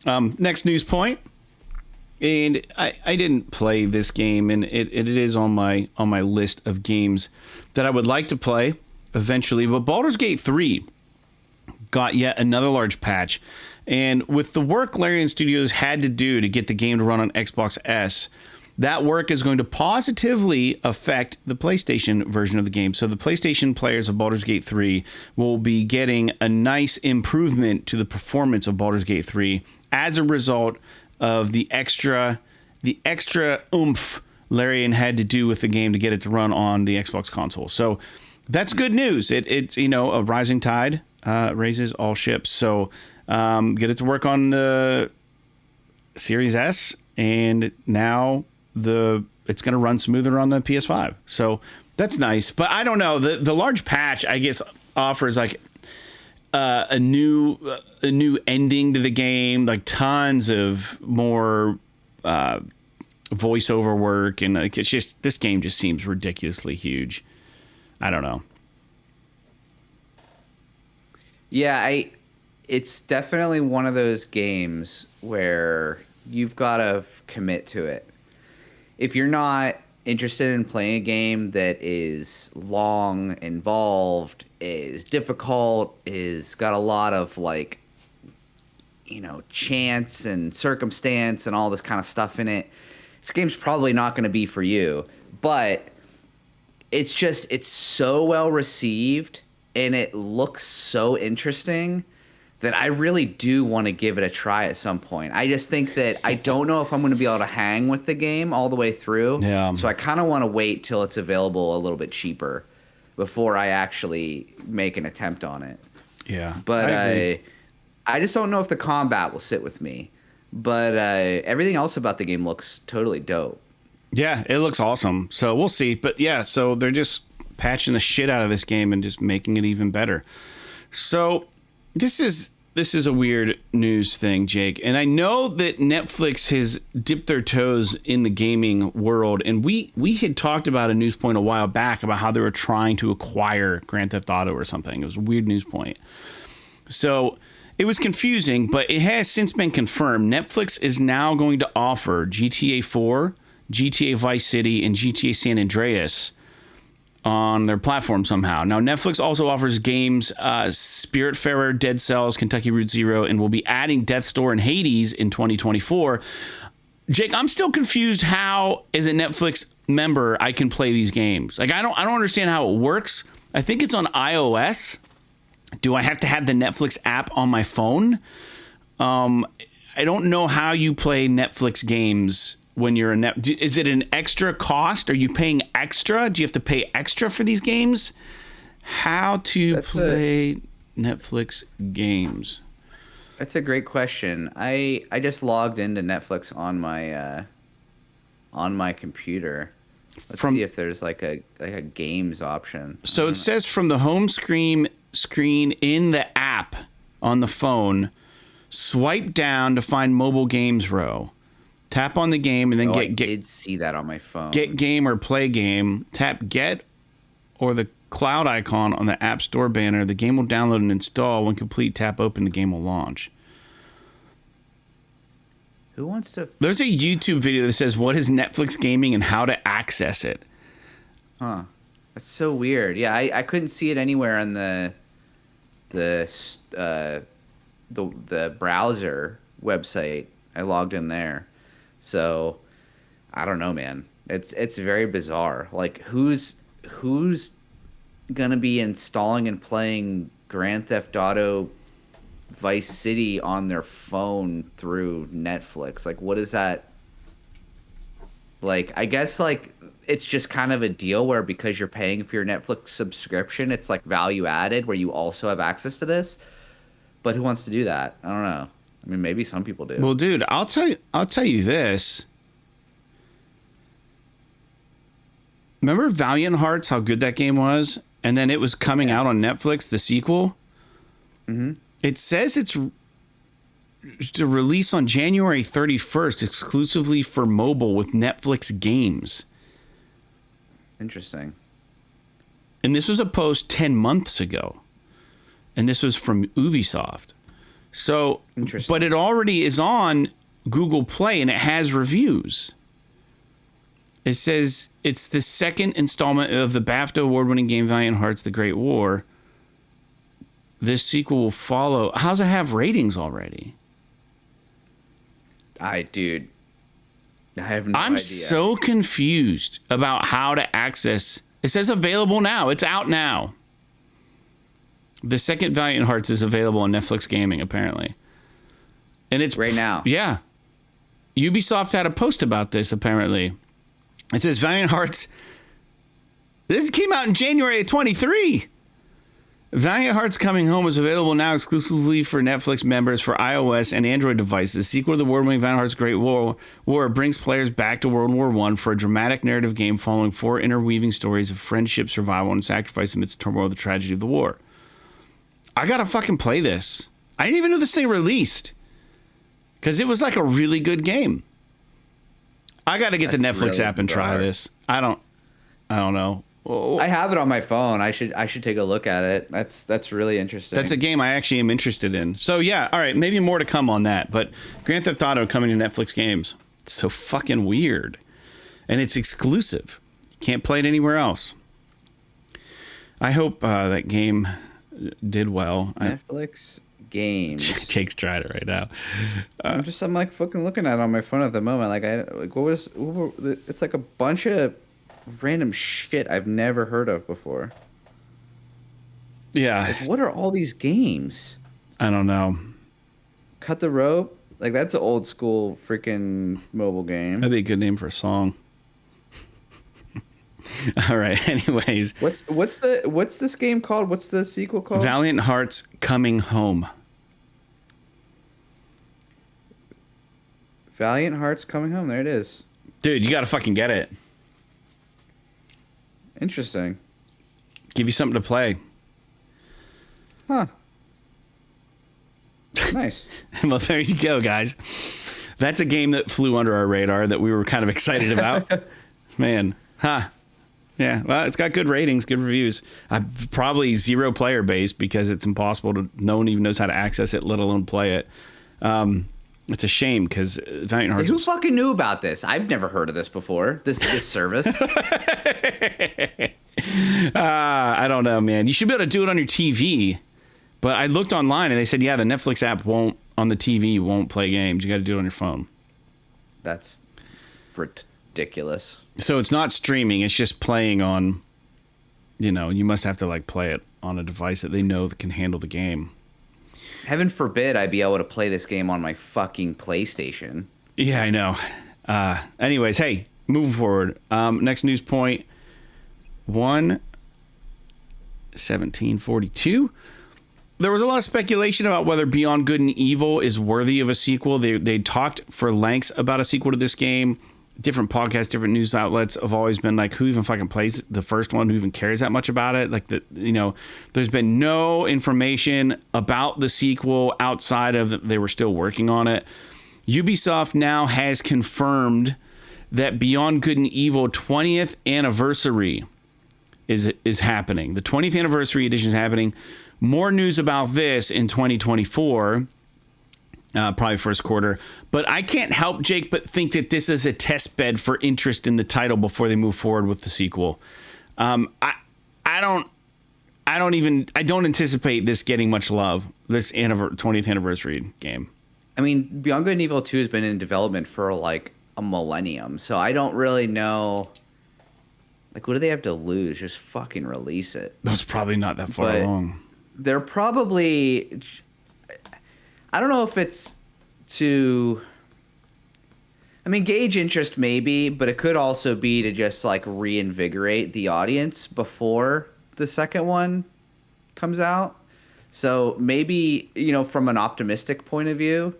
Next news point, and I didn't play this game, and it is on my list of games that I would like to play eventually. But Baldur's Gate 3 got yet another large patch, and with the work Larian Studios had to do to get the game to run on Xbox S, that work is going to positively affect the PlayStation version of the game. So the PlayStation players of Baldur's Gate 3 will be getting a nice improvement to the performance of Baldur's Gate 3 as a result of the extra oomph Larian had to do with the game to get it to run on the Xbox console. So that's good news. It's a rising tide raises all ships. So get it to work on the Series S, and now it's going to run smoother on the PS5. So that's nice. But I don't know. The large patch, I guess, offers like a new ending to the game, like tons of more voiceover work, and like, it's just, this game just seems ridiculously huge. I don't know. Yeah, it's definitely one of those games where you've got to commit to it. If you're not interested in playing a game that is long, involved, is difficult, is got a lot of like, chance and circumstance and all this kind of stuff in it, this game's probably not going to be for you. But it's so well received and it looks so interesting that I really do want to give it a try at some point. I just think that I don't know if I'm going to be able to hang with the game all the way through. Yeah. So I kind of want to wait till it's available a little bit cheaper before I actually make an attempt on it. Yeah. But I just don't know if the combat will sit with me. But everything else about the game looks totally dope. Yeah, it looks awesome. So we'll see. But yeah, so they're just patching the shit out of this game and just making it even better. So this is a weird news thing, Jake. And I know that Netflix has dipped their toes in the gaming world. And we had talked about a news point a while back about how they were trying to acquire Grand Theft Auto or something. It was a weird news point. So it was confusing, but it has since been confirmed. Netflix is now going to offer GTA 4, GTA Vice City, and GTA San Andreas on their platform somehow. Now, Netflix also offers games Spiritfarer, Dead Cells, Kentucky Route Zero, and will be adding Death's Door and Hades in 2024. Jake, I'm still confused how, as a Netflix member, I can play these games. Like, I don't understand how it works. I think it's on iOS. Do I have to have the Netflix app on my phone? I don't know how you play Netflix games when you're a is it an extra cost? Are you paying extra? Do you have to pay extra for these games? How to play Netflix games? That's a great question. I just logged into Netflix on my computer. Let's see if there's like a games option. So it says from the home screen in the app on the phone, swipe down to find mobile games row. Tap on the game and then I did see that on my phone. Get game or play game. Tap get or the cloud icon on the App Store banner. The game will download and install. When complete, tap open. The game will launch. Who wants to? There's a YouTube video that says what is Netflix gaming and how to access it. Huh. That's so weird. Yeah, I couldn't see it anywhere on the browser website. I logged in there. So, I don't know, man. It's very bizarre. Like, who's gonna be installing and playing Grand Theft Auto Vice City on their phone through Netflix? Like, what is that? Like, I guess, like, it's just kind of a deal where because you're paying for your Netflix subscription, it's like value added where you also have access to this. But who wants to do that? I don't know. I mean, maybe some people do. Well, dude, I'll tell you this. Remember Valiant Hearts, how good that game was? And then it was coming out on Netflix, the sequel? Mm-hmm. It says to release on January 31st exclusively for mobile with Netflix games. Interesting. And this was a post 10 months ago. And this was from Ubisoft. So, but it already is on Google Play and it has reviews. It says it's the second installment of the BAFTA award-winning game Valiant Hearts: The Great War. This sequel will follow. How's it have ratings already? Dude, I have no idea. I'm so confused about how to access. It says available now. It's out now. The second Valiant Hearts is available on Netflix Gaming, apparently. And it's right now. Yeah. Ubisoft had a post about this, apparently. It says Valiant Hearts. This came out in January of 23. Valiant Hearts Coming Home is available now exclusively for Netflix members for iOS and Android devices. The sequel to the award-winning Valiant Hearts Great War brings players back to World War I for a dramatic narrative game following 4 interweaving stories of friendship, survival, and sacrifice amidst the turmoil of the tragedy of the war. I gotta fucking play this. I didn't even know this thing released. Because it was like a really good game. I gotta get the Netflix really app and try this. I don't know. I have it on my phone. I should take a look at it. That's really interesting. That's a game I actually am interested in. So yeah, all right, maybe more to come on that. But Grand Theft Auto coming to Netflix games. It's so fucking weird. And it's exclusive. You can't play it anywhere else. I hope that game did well. Netflix games. Jake's trying it right now. I'm like fucking looking at it on my phone at the moment. It's like a bunch of random shit I've never heard of before. Yeah. Like, what are all these games? I don't know. Cut the Rope? Like, that's an old school freaking mobile game. That'd be a good name for a song. All right. Anyways, what's this game called? What's the sequel called? Valiant Hearts Coming Home. Valiant Hearts Coming Home. There it is. Dude, you gotta fucking get it. Interesting. Give you something to play. Huh. Nice. Well, there you go, guys. That's a game that flew under our radar that we were kind of excited about. Man. Huh. Yeah, well, it's got good ratings, good reviews. Probably 0 player base because it's impossible to. No one even knows how to access it, let alone play it. It's a shame because Valiant Hearts. Who fucking knew about this? I've never heard of this before. This service. I don't know, man. You should be able to do it on your TV. But I looked online and they said, yeah, the Netflix app won't on the TV won't play games. You got to do it on your phone. That's ridiculous. So it's not streaming. It's just playing on, you must have to like play it on a device that they know that can handle the game. Heaven forbid I be able to play this game on my fucking PlayStation. Yeah, I know. Anyways, hey, moving forward. Next news point. 1/17/42. There was a lot of speculation about whether Beyond Good and Evil is worthy of a sequel. They talked for lengths about a sequel to this game. Different podcasts, different news outlets have always been like, who even fucking plays the first one? Who even cares that much about it? Like, there's been no information about the sequel outside of they were still working on it. Ubisoft now has confirmed that Beyond Good and Evil 20th anniversary is happening. The 20th anniversary edition is happening. More news about this in 2024. Probably first quarter. But I can't help, Jake, but think that this is a test bed for interest in the title before they move forward with the sequel. I don't anticipate this getting much love, this 20th anniversary game. I mean, Beyond Good and Evil 2 has been in development for like a millennium, so I don't really know. Like, what do they have to lose? Just fucking release it. That's probably not that far along. They're probably... I don't know if it's to... I mean, gauge interest maybe, but it could also be to just like reinvigorate the audience before the second one comes out. So maybe, from an optimistic point of view,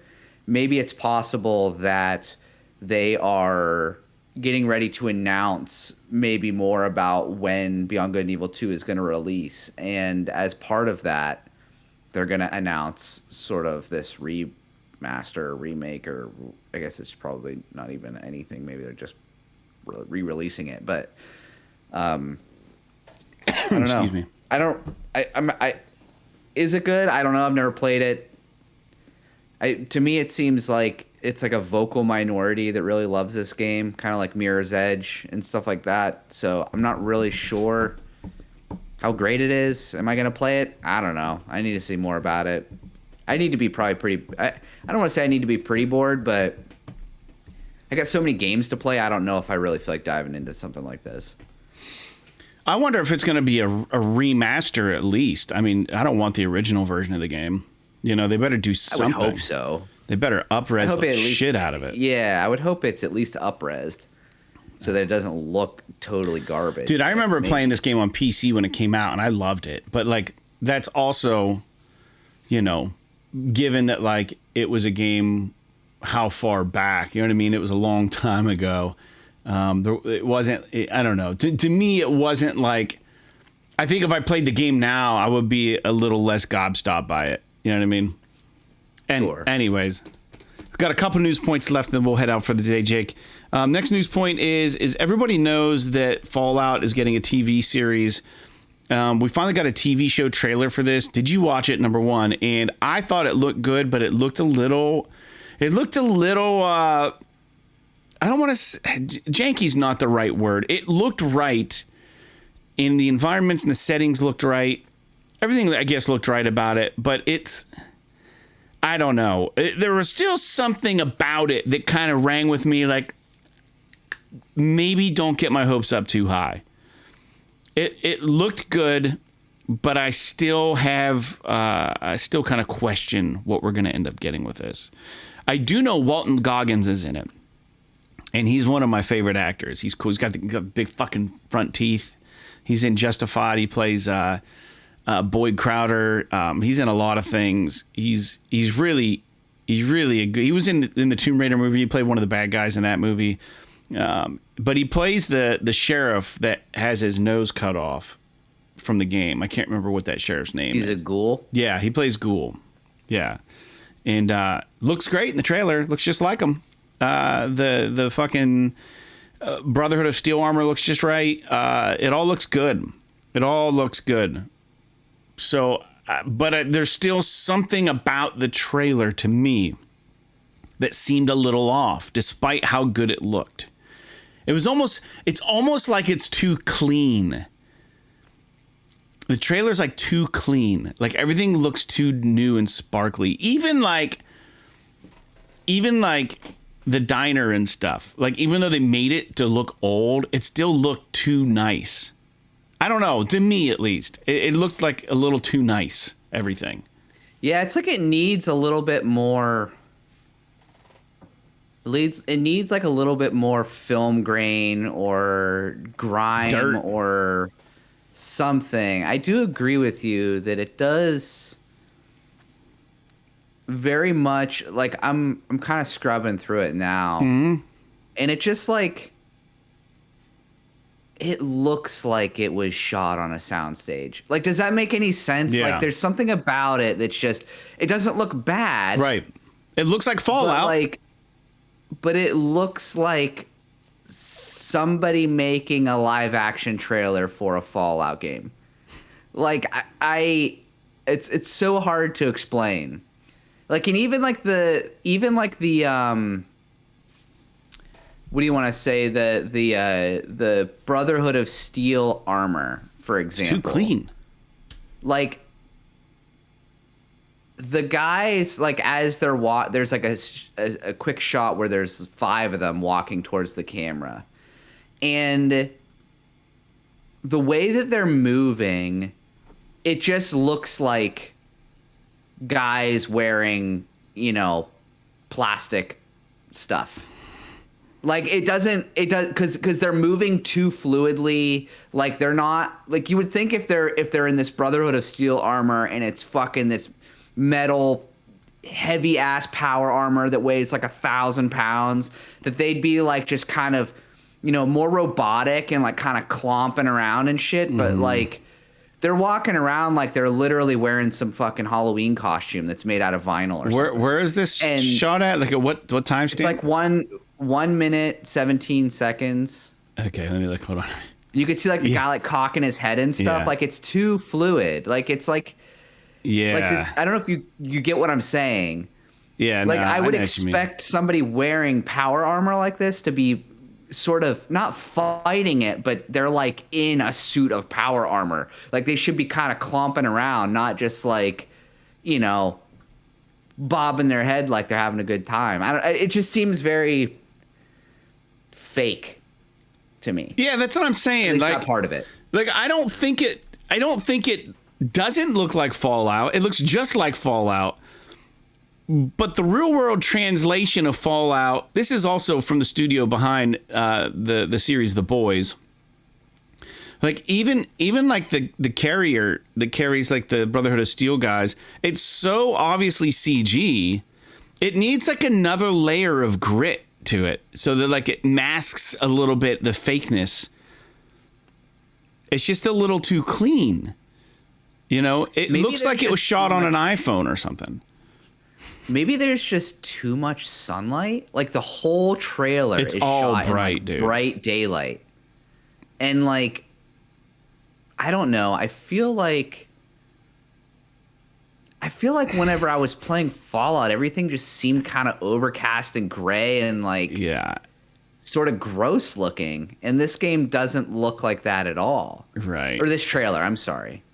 maybe it's possible that they are getting ready to announce maybe more about when Beyond Good and Evil 2 is going to release. And as part of that, they're going to announce sort of this remaster or remake, or I guess it's probably not even anything. Maybe they're just re-releasing it. But I don't know. Excuse me. Is it good? I don't know. I've never played it. To me, it seems like it's like a vocal minority that really loves this game, kind of like Mirror's Edge and stuff like that. So I'm not really sure how great it is. Am I going to play it? I don't know. I need to see more about it. I need to be probably pretty... I don't want to say I need to be pretty bored, but I got so many games to play, I don't know if I really feel like diving into something like this. I wonder if it's going to be a remaster at least. I mean, I don't want the original version of the game. You know, they better do something. I would hope so. They better up-res the shit out of it. Yeah, I would hope it's at least up-resed so that it doesn't look totally garbage. Dude, I remember playing this game on PC when it came out, and I loved it. But, like, that's also, you know, given that, like, it was a game how far back, you know what I mean? It was a long time ago. It wasn't, I don't know. To me, it wasn't like, I think if I played the game now, I would be a little less gobstopped by it. You know what I mean? And sure. Anyways, we've got a couple news points left, and then we'll head out for the day, Jake. Next news point is everybody knows that Fallout is getting a TV series. We finally got a TV show trailer for this. Did you watch it, number one? And I thought it looked good, but it looked a little, I don't want to say, janky's not the right word. It looked right, and the environments and the settings looked right. Everything, I guess, looked right about it, but I don't know. There was still something about it that kind of rang with me, like, maybe don't get my hopes up too high. It looked good, but I still kind of question what we're going to end up getting with this. I do know Walton Goggins is in it, and he's one of my favorite actors. He's cool. He's got the big fucking front teeth. He's in Justified. He plays Boyd Crowder. He's in a lot of things. He's really a good. He was in the Tomb Raider movie. He played one of the bad guys in that movie. But he plays the sheriff that has his nose cut off from the game. I can't remember what that sheriff's name is. He's a ghoul? Yeah, he plays Ghoul. Yeah. And looks great in the trailer. Looks just like him. The fucking Brotherhood of Steel Armor looks just right. It all looks good. It all looks good. So, but there's still something about the trailer to me that seemed a little off, despite how good it looked. It's almost like it's too clean. The trailer's like too clean. Like everything looks too new and sparkly. Even like the diner and stuff. Like even though they made it to look old, it still looked too nice. I don't know. To me, at least, it looked like a little too nice. Everything. Yeah, it's like it needs a little bit more. It needs like a little bit more film grain or grime Dirt. or something. I do agree with you that it does very much like I'm kind of scrubbing through it now. Mm-hmm. And it just like it looks like it was shot on a soundstage. Like, does that make any sense? Yeah. Like there's something about it that's just it doesn't look bad. Right. It looks like Fallout. But it looks like somebody making a live action trailer for a Fallout game. Like it's so hard to explain. Like, and even like the what do you want to say, the Brotherhood of Steel Armor, for example. It's too clean. Like the guys, like as they're there's like a quick shot where there's 5 of them walking towards the camera, and the way that they're moving, it just looks like guys wearing, plastic stuff. Like it does because they're moving too fluidly. Like they're not, like you would think if they're in this Brotherhood of Steel Armor and it's fucking this metal heavy ass power armor that weighs like 1,000 pounds, that they'd be like just kind of more robotic and like kind of clomping around and shit. But like they're walking around like they're literally wearing some fucking Halloween costume that's made out of vinyl or something. Where is this shot at? Like, at what time stamp? It's like 1 minute 17 seconds. Okay, let me look. Hold on. You could see like the guy like cocking his head and stuff. Yeah. Like it's too fluid. Like it's like, I don't know if you get what I'm saying. Yeah, like no, I would know what you mean. expect somebody wearing power armor like this to be sort of not fighting it, but they're like in a suit of power armor. Like they should be kind of clomping around, not just like, you know, bobbing their head like they're having a good time. It just seems very fake to me. Yeah, that's what I'm saying. At least like that part of it. Like I don't think it doesn't look like Fallout. It looks just like Fallout. But the real world translation of Fallout, this is also from the studio behind the series The Boys. Like even like the carrier that carries like the Brotherhood of Steel guys, it's so obviously CG. It needs like another layer of grit to it so that like it masks a little bit the fakeness. It's just a little too clean. You know, it looks like it was shot on an iPhone or something. Maybe there's just too much sunlight. Like the whole trailer is all shot bright, in dude. Bright daylight. And like, I don't know. I feel like whenever I was playing Fallout, everything just seemed kind of overcast and gray and like sort of gross looking. And this game doesn't look like that at all. Right. Or this trailer, I'm sorry.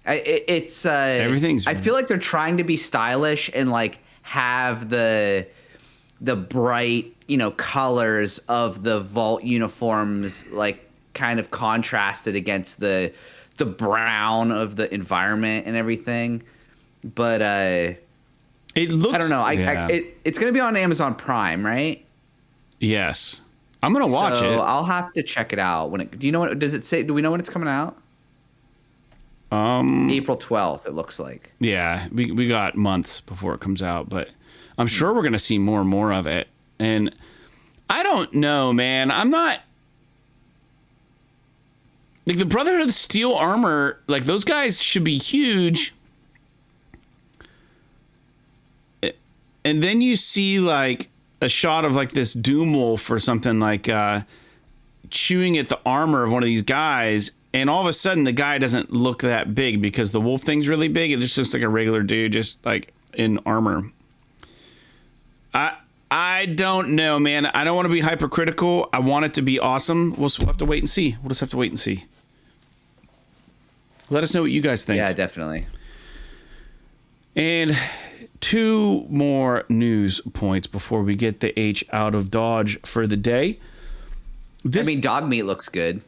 Everything's. I feel like they're trying to be stylish and like have the bright, you know, colors of the Vault uniforms like kind of contrasted against the brown of the environment and everything. But it looks. I don't know. It's gonna be on Amazon Prime, right? Yes, I'm gonna watch it. I'll have to check it out. Do you know what? Does it say? Do we know when it's coming out? April 12th, it looks like. Yeah, we got months before it comes out, but I'm sure we're going to see more and more of it. And I don't know, man. I'm not... Like, the Brotherhood of the Steel armor, like, those guys should be huge. And then you see, like, a shot of, like, this Doom Wolf or something, like, chewing at the armor of one of these guys, and all of a sudden the guy doesn't look that big because the wolf thing's really big. It just looks like a regular dude, just like in armor. I don't know, man. I don't want to be hypercritical. I want it to be awesome. We'll have to wait and see. We'll just have to wait and see. Let us know what you guys think. Yeah, definitely. And 2 more news points before we get the H out of Dodge for the day. I mean, dog meat looks good.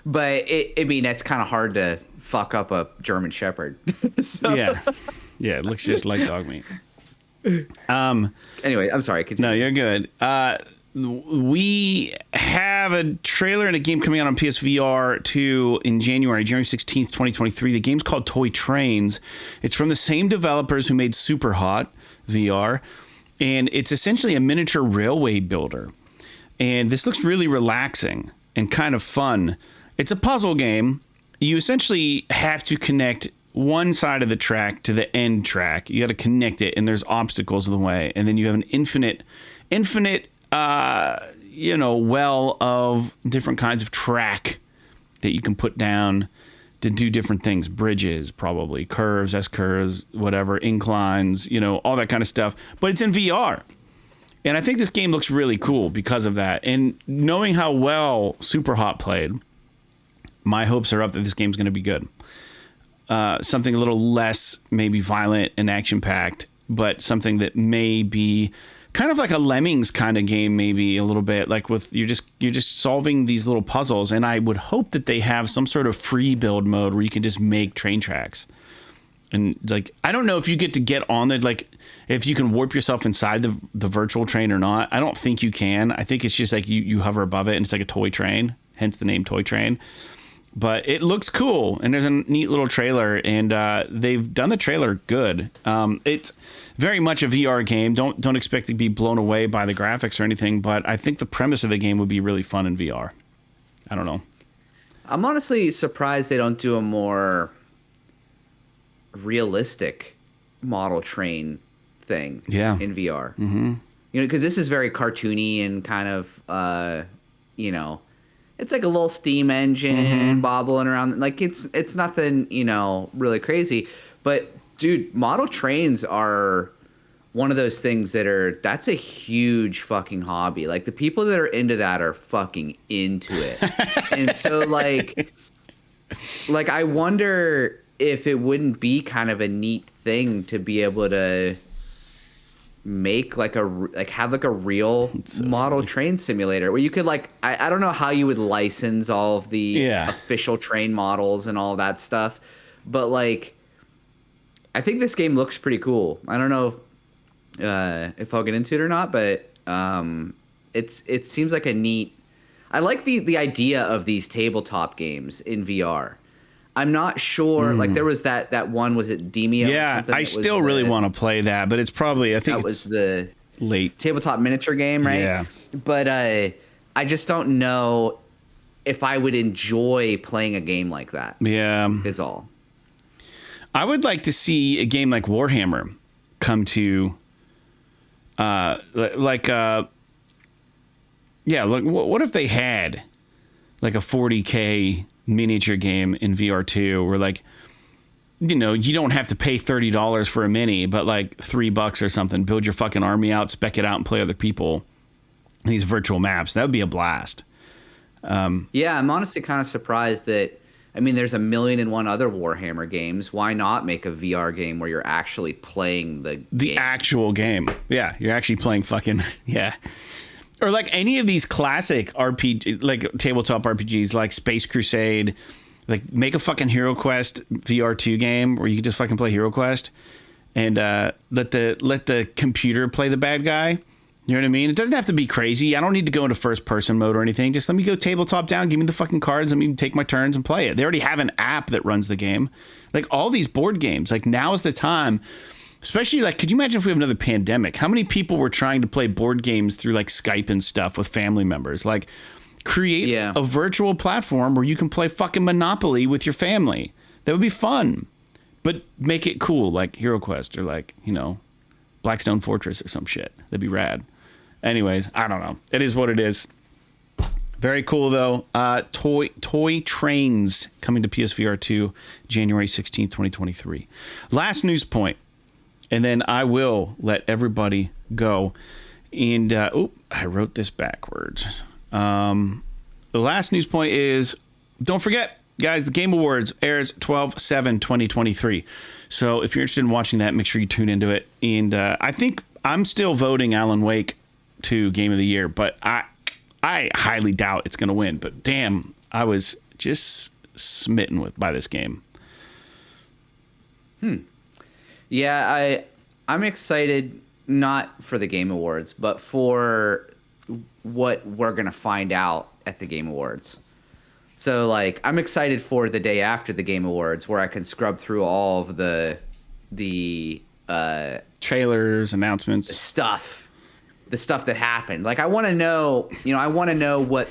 But it's kind of hard to fuck up a German Shepherd. So. Yeah, it looks just like dog meat. Anyway, I'm sorry. Continue. No, you're good. We have a trailer and a game coming out on PSVR2 in January 16th, 2023. The game's called Toy Trains. It's from the same developers who made Super Hot VR, and it's essentially a miniature railway builder. And this looks really relaxing and kind of fun. It's a puzzle game. You essentially have to connect one side of the track to the end track. You got to connect it, and there's obstacles in the way. And then you have an infinite, well of different kinds of track that you can put down to do different things. Bridges, probably, curves, S-curves, whatever, inclines, all that kind of stuff. But it's in VR. And I think this game looks really cool because of that. And knowing how well Super Hot played, my hopes are up that this game's going to be good. Something a little less maybe violent and action-packed, but something that may be kind of like a Lemmings kind of game, maybe a little bit. Like with you're just solving these little puzzles, and I would hope that they have some sort of free build mode where you can just make train tracks. And like I don't know if you get on there, like if you can warp yourself inside the virtual train or not. I don't think you can. I think it's just like you hover above it, and it's like a toy train, hence the name Toy Train. But it looks cool, and there's a neat little trailer, and they've done the trailer good. It's very much a VR game. Don't expect to be blown away by the graphics or anything, but I think the premise of the game would be really fun in VR. I don't know. I'm honestly surprised they don't do a more realistic model train thing in VR. Mm-hmm. You know, because this is very cartoony and kind of, you know, it's like a little steam engine bobbling around. Like it's nothing, you know, really crazy. But dude, model trains are one of those things that's a huge fucking hobby. Like the people that are into that are fucking into it. And so like I wonder if it wouldn't be kind of a neat thing to be able to make have a real model train simulator where you could I don't know how you would license all of the official train models and all that stuff, but like I think this game looks pretty cool. I don't know if I'll get into it or not, but it seems like a neat. I like the idea of these tabletop games in VR. I'm not sure. Like there was that one. Was it Demio? Yeah, I still really want to play that, but it's probably that was the late tabletop miniature game, right? Yeah. But I just don't know if I would enjoy playing a game like that. Yeah, is all. I would like to see a game like Warhammer come to, what if they had like a 40K miniature game in VR2 where like, you know, you don't have to pay $30 for a mini, but like $3 or something, build your fucking army out, spec it out and play other people in these virtual maps. That would be a blast. Yeah, I'm honestly kind of surprised that, I mean, there's 1,000,001 other Warhammer games. Why not make a VR game where you're actually playing the game? Actual game? Yeah, you're actually playing fucking Or like any of these classic RPG, like tabletop RPGs, like Space Crusade. Like make a fucking Hero Quest VR2 game where you can just fucking play Hero Quest, and let the computer play the bad guy. You know what I mean? It doesn't have to be crazy. I don't need to go into first person mode or anything. Just let me go tabletop down. Give me the fucking cards. Let me take my turns and play it. They already have an app that runs the game. Like all these board games. Like now is the time. Especially like, could you imagine if we have another pandemic? How many people were trying to play board games through like Skype and stuff with family members? Like create a virtual platform where you can play fucking Monopoly with your family. That would be fun. But make it cool, like Hero Quest or like, you know, Blackstone Fortress or some shit. That'd be rad. Anyways, I don't know. It is what it is. Very cool, though. Toy Trains coming to PSVR2 January 16th, 2023. Last news point, and then I will let everybody go. And, I wrote this backwards. The last news point is, don't forget, guys, the Game Awards airs 12/7/2023. So if you're interested in watching that, make sure you tune into it. And I think I'm still voting Alan Wake to Game of the Year, but I highly doubt it's going to win. But damn, I was just smitten by this game. Yeah, I'm excited not for the Game Awards, but for what we're going to find out at the Game Awards. So like I'm excited for the day after the Game Awards where I can scrub through all of the trailers, announcements, the stuff that happened. Like I want to know, I want to know who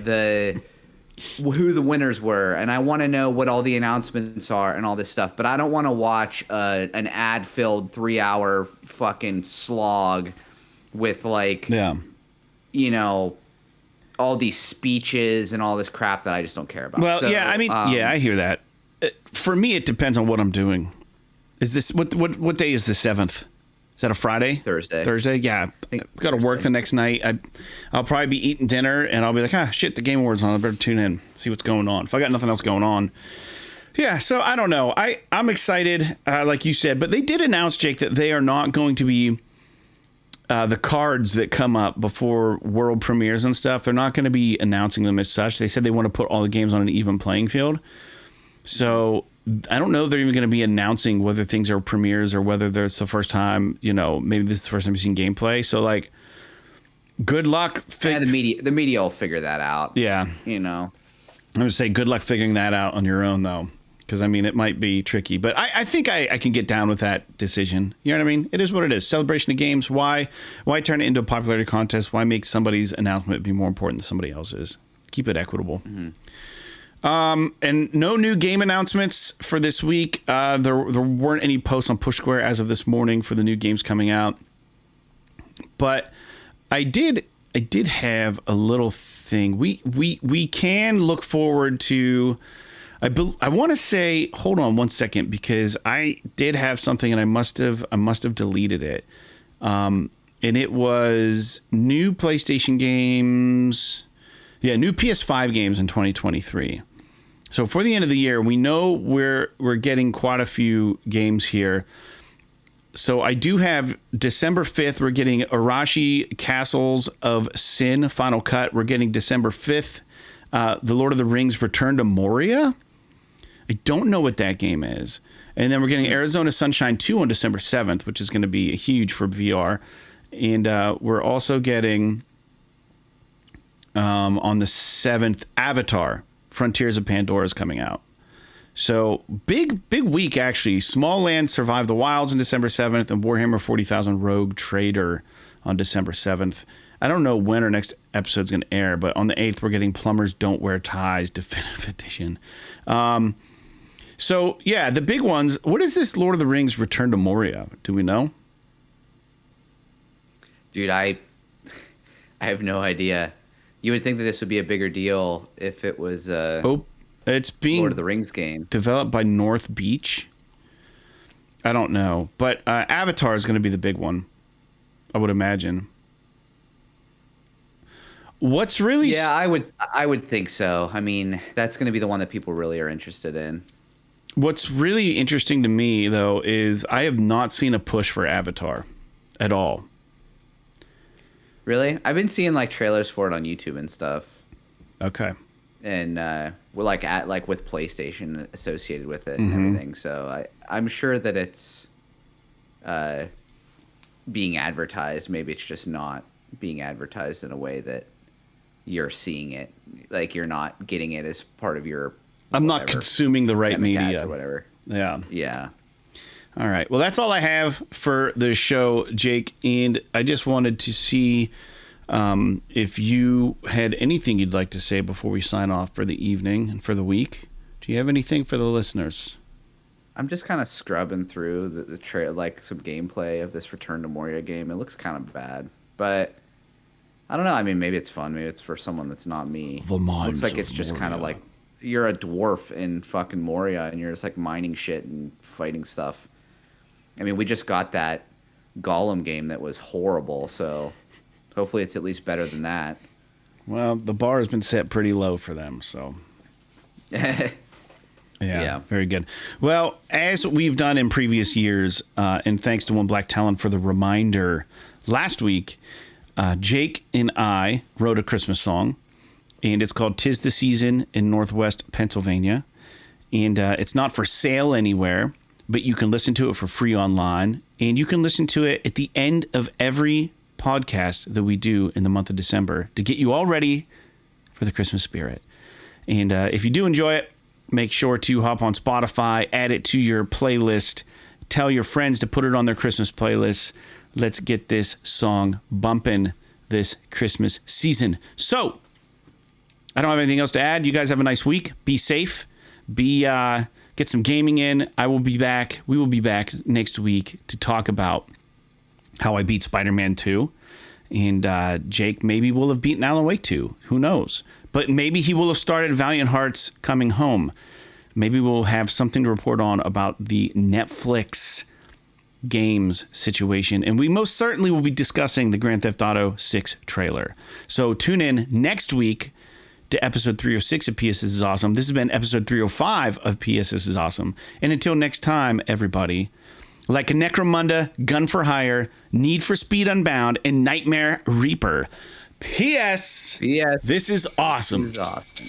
the winners were, and I want to know what all the announcements are and all this stuff. But I don't want to watch an ad-filled 3-hour fucking slog with like, all these speeches and all this crap that I just don't care about. Well, I hear that. For me, it depends on what I'm doing. Is this what day is the 7th? Is that a Friday? Thursday, yeah. I've got to work the next night. I'll probably be eating dinner, and I'll be like, shit, the Game Awards on. I better tune in, see what's going on. If I got nothing else going on. Yeah, so I don't know. I'm excited, like you said, but they did announce, Jake, that they are not going to be the cards that come up before world premieres and stuff. They're not going to be announcing them as such. They said they want to put all the games on an even playing field. So I don't know if they're even going to be announcing whether things are premieres or whether there's the first time, maybe this is the first time you've seen gameplay. So like, good luck. The media will figure that out. Yeah. I would say good luck figuring that out on your own though. Because, it might be tricky. But I think I can get down with that decision. You know what I mean? It is what it is. Celebration of games. Why turn it into a popularity contest? Why make somebody's announcement be more important than somebody else's? Keep it equitable. Mm-hmm. And no new game announcements for this week. There weren't any posts on Push Square as of this morning for the new games coming out. But I did have a little thing. We can look forward to. I want to say, hold on one second, because I did have something and I must have deleted it. And it was new PlayStation games. Yeah, new PS5 games in 2023. So for the end of the year, we know we're getting quite a few games here. So I do have December 5th, we're getting Arashi Castles of Sin Final Cut. We're getting December 5th, The Lord of the Rings Return to Moria. I don't know what that game is. And then we're getting Arizona Sunshine 2 on December 7th, which is going to be huge for VR. And we're also getting, on the 7th, Avatar, Frontiers of Pandora is coming out. So big week, actually. Small Land Survive the Wilds on December 7th, and Warhammer 40,000 Rogue Trader on December 7th. I don't know when our next episode's going to air, but on the 8th, we're getting Plumbers Don't Wear Ties Definitive Edition. So, yeah, the big ones. What is this Lord of the Rings Return to Moria? Do we know? Dude, I have no idea. You would think that this would be a bigger deal if it was it's being Lord of the Rings game. Developed by North Beach. I don't know. But Avatar is going to be the big one, I would imagine. What's really... Yeah, I would think so. I mean, that's going to be the one that people really are interested in. What's really interesting to me, though, is I have not seen a push for Avatar at all. Really? I've been seeing like trailers for it on YouTube and stuff. Okay. And we're like with PlayStation associated with it and everything. So I'm sure that it's being advertised. Maybe it's just not being advertised in a way that you're seeing it. Like you're not getting it as part of your... I'm not consuming the right media or whatever. Yeah. Yeah. All right. Well, that's all I have for the show, Jake. And I just wanted to see if you had anything you'd like to say before we sign off for the evening and for the week. Do you have anything for the listeners? I'm just kind of scrubbing through the trail, like some gameplay of this Return to Moria game. It looks kind of bad, but I don't know. I mean, maybe it's fun. Maybe it's for someone that's not me. The mines looks like it's just kind of like you're a dwarf in fucking Moria and you're just like mining shit and fighting stuff. I mean, we just got that Gollum game that was horrible, so hopefully it's at least better than that. Well, the bar has been set pretty low for them, so... Yeah, very good. Well, as we've done in previous years, and thanks to One Black Talon for the reminder, last week, Jake and I wrote a Christmas song, and it's called "'Tis the Season" in Northwest Pennsylvania. And it's not for sale anywhere, but you can listen to it for free online, and you can listen to it at the end of every podcast that we do in the month of December to get you all ready for the Christmas spirit. And if you do enjoy it, make sure to hop on Spotify, add it to your playlist, tell your friends to put it on their Christmas playlist. Let's get this song bumping this Christmas season. So, I don't have anything else to add. You guys have a nice week. Be safe. Get some gaming in. I will be back. We will be back next week to talk about how I beat Spider-Man 2. And Jake maybe will have beaten Alan Wake 2. Who knows? But maybe he will have started Valiant Hearts Coming Home. Maybe we'll have something to report on about the Netflix games situation. And we most certainly will be discussing the Grand Theft Auto 6 trailer. So tune in next week to episode 306 of PS This Is Awesome. This has been episode 305 of PS This Is Awesome. And until next time, everybody, like a Necromunda, Gun for Hire, Need for Speed Unbound, and Nightmare Reaper. P.S. This is awesome. This is awesome.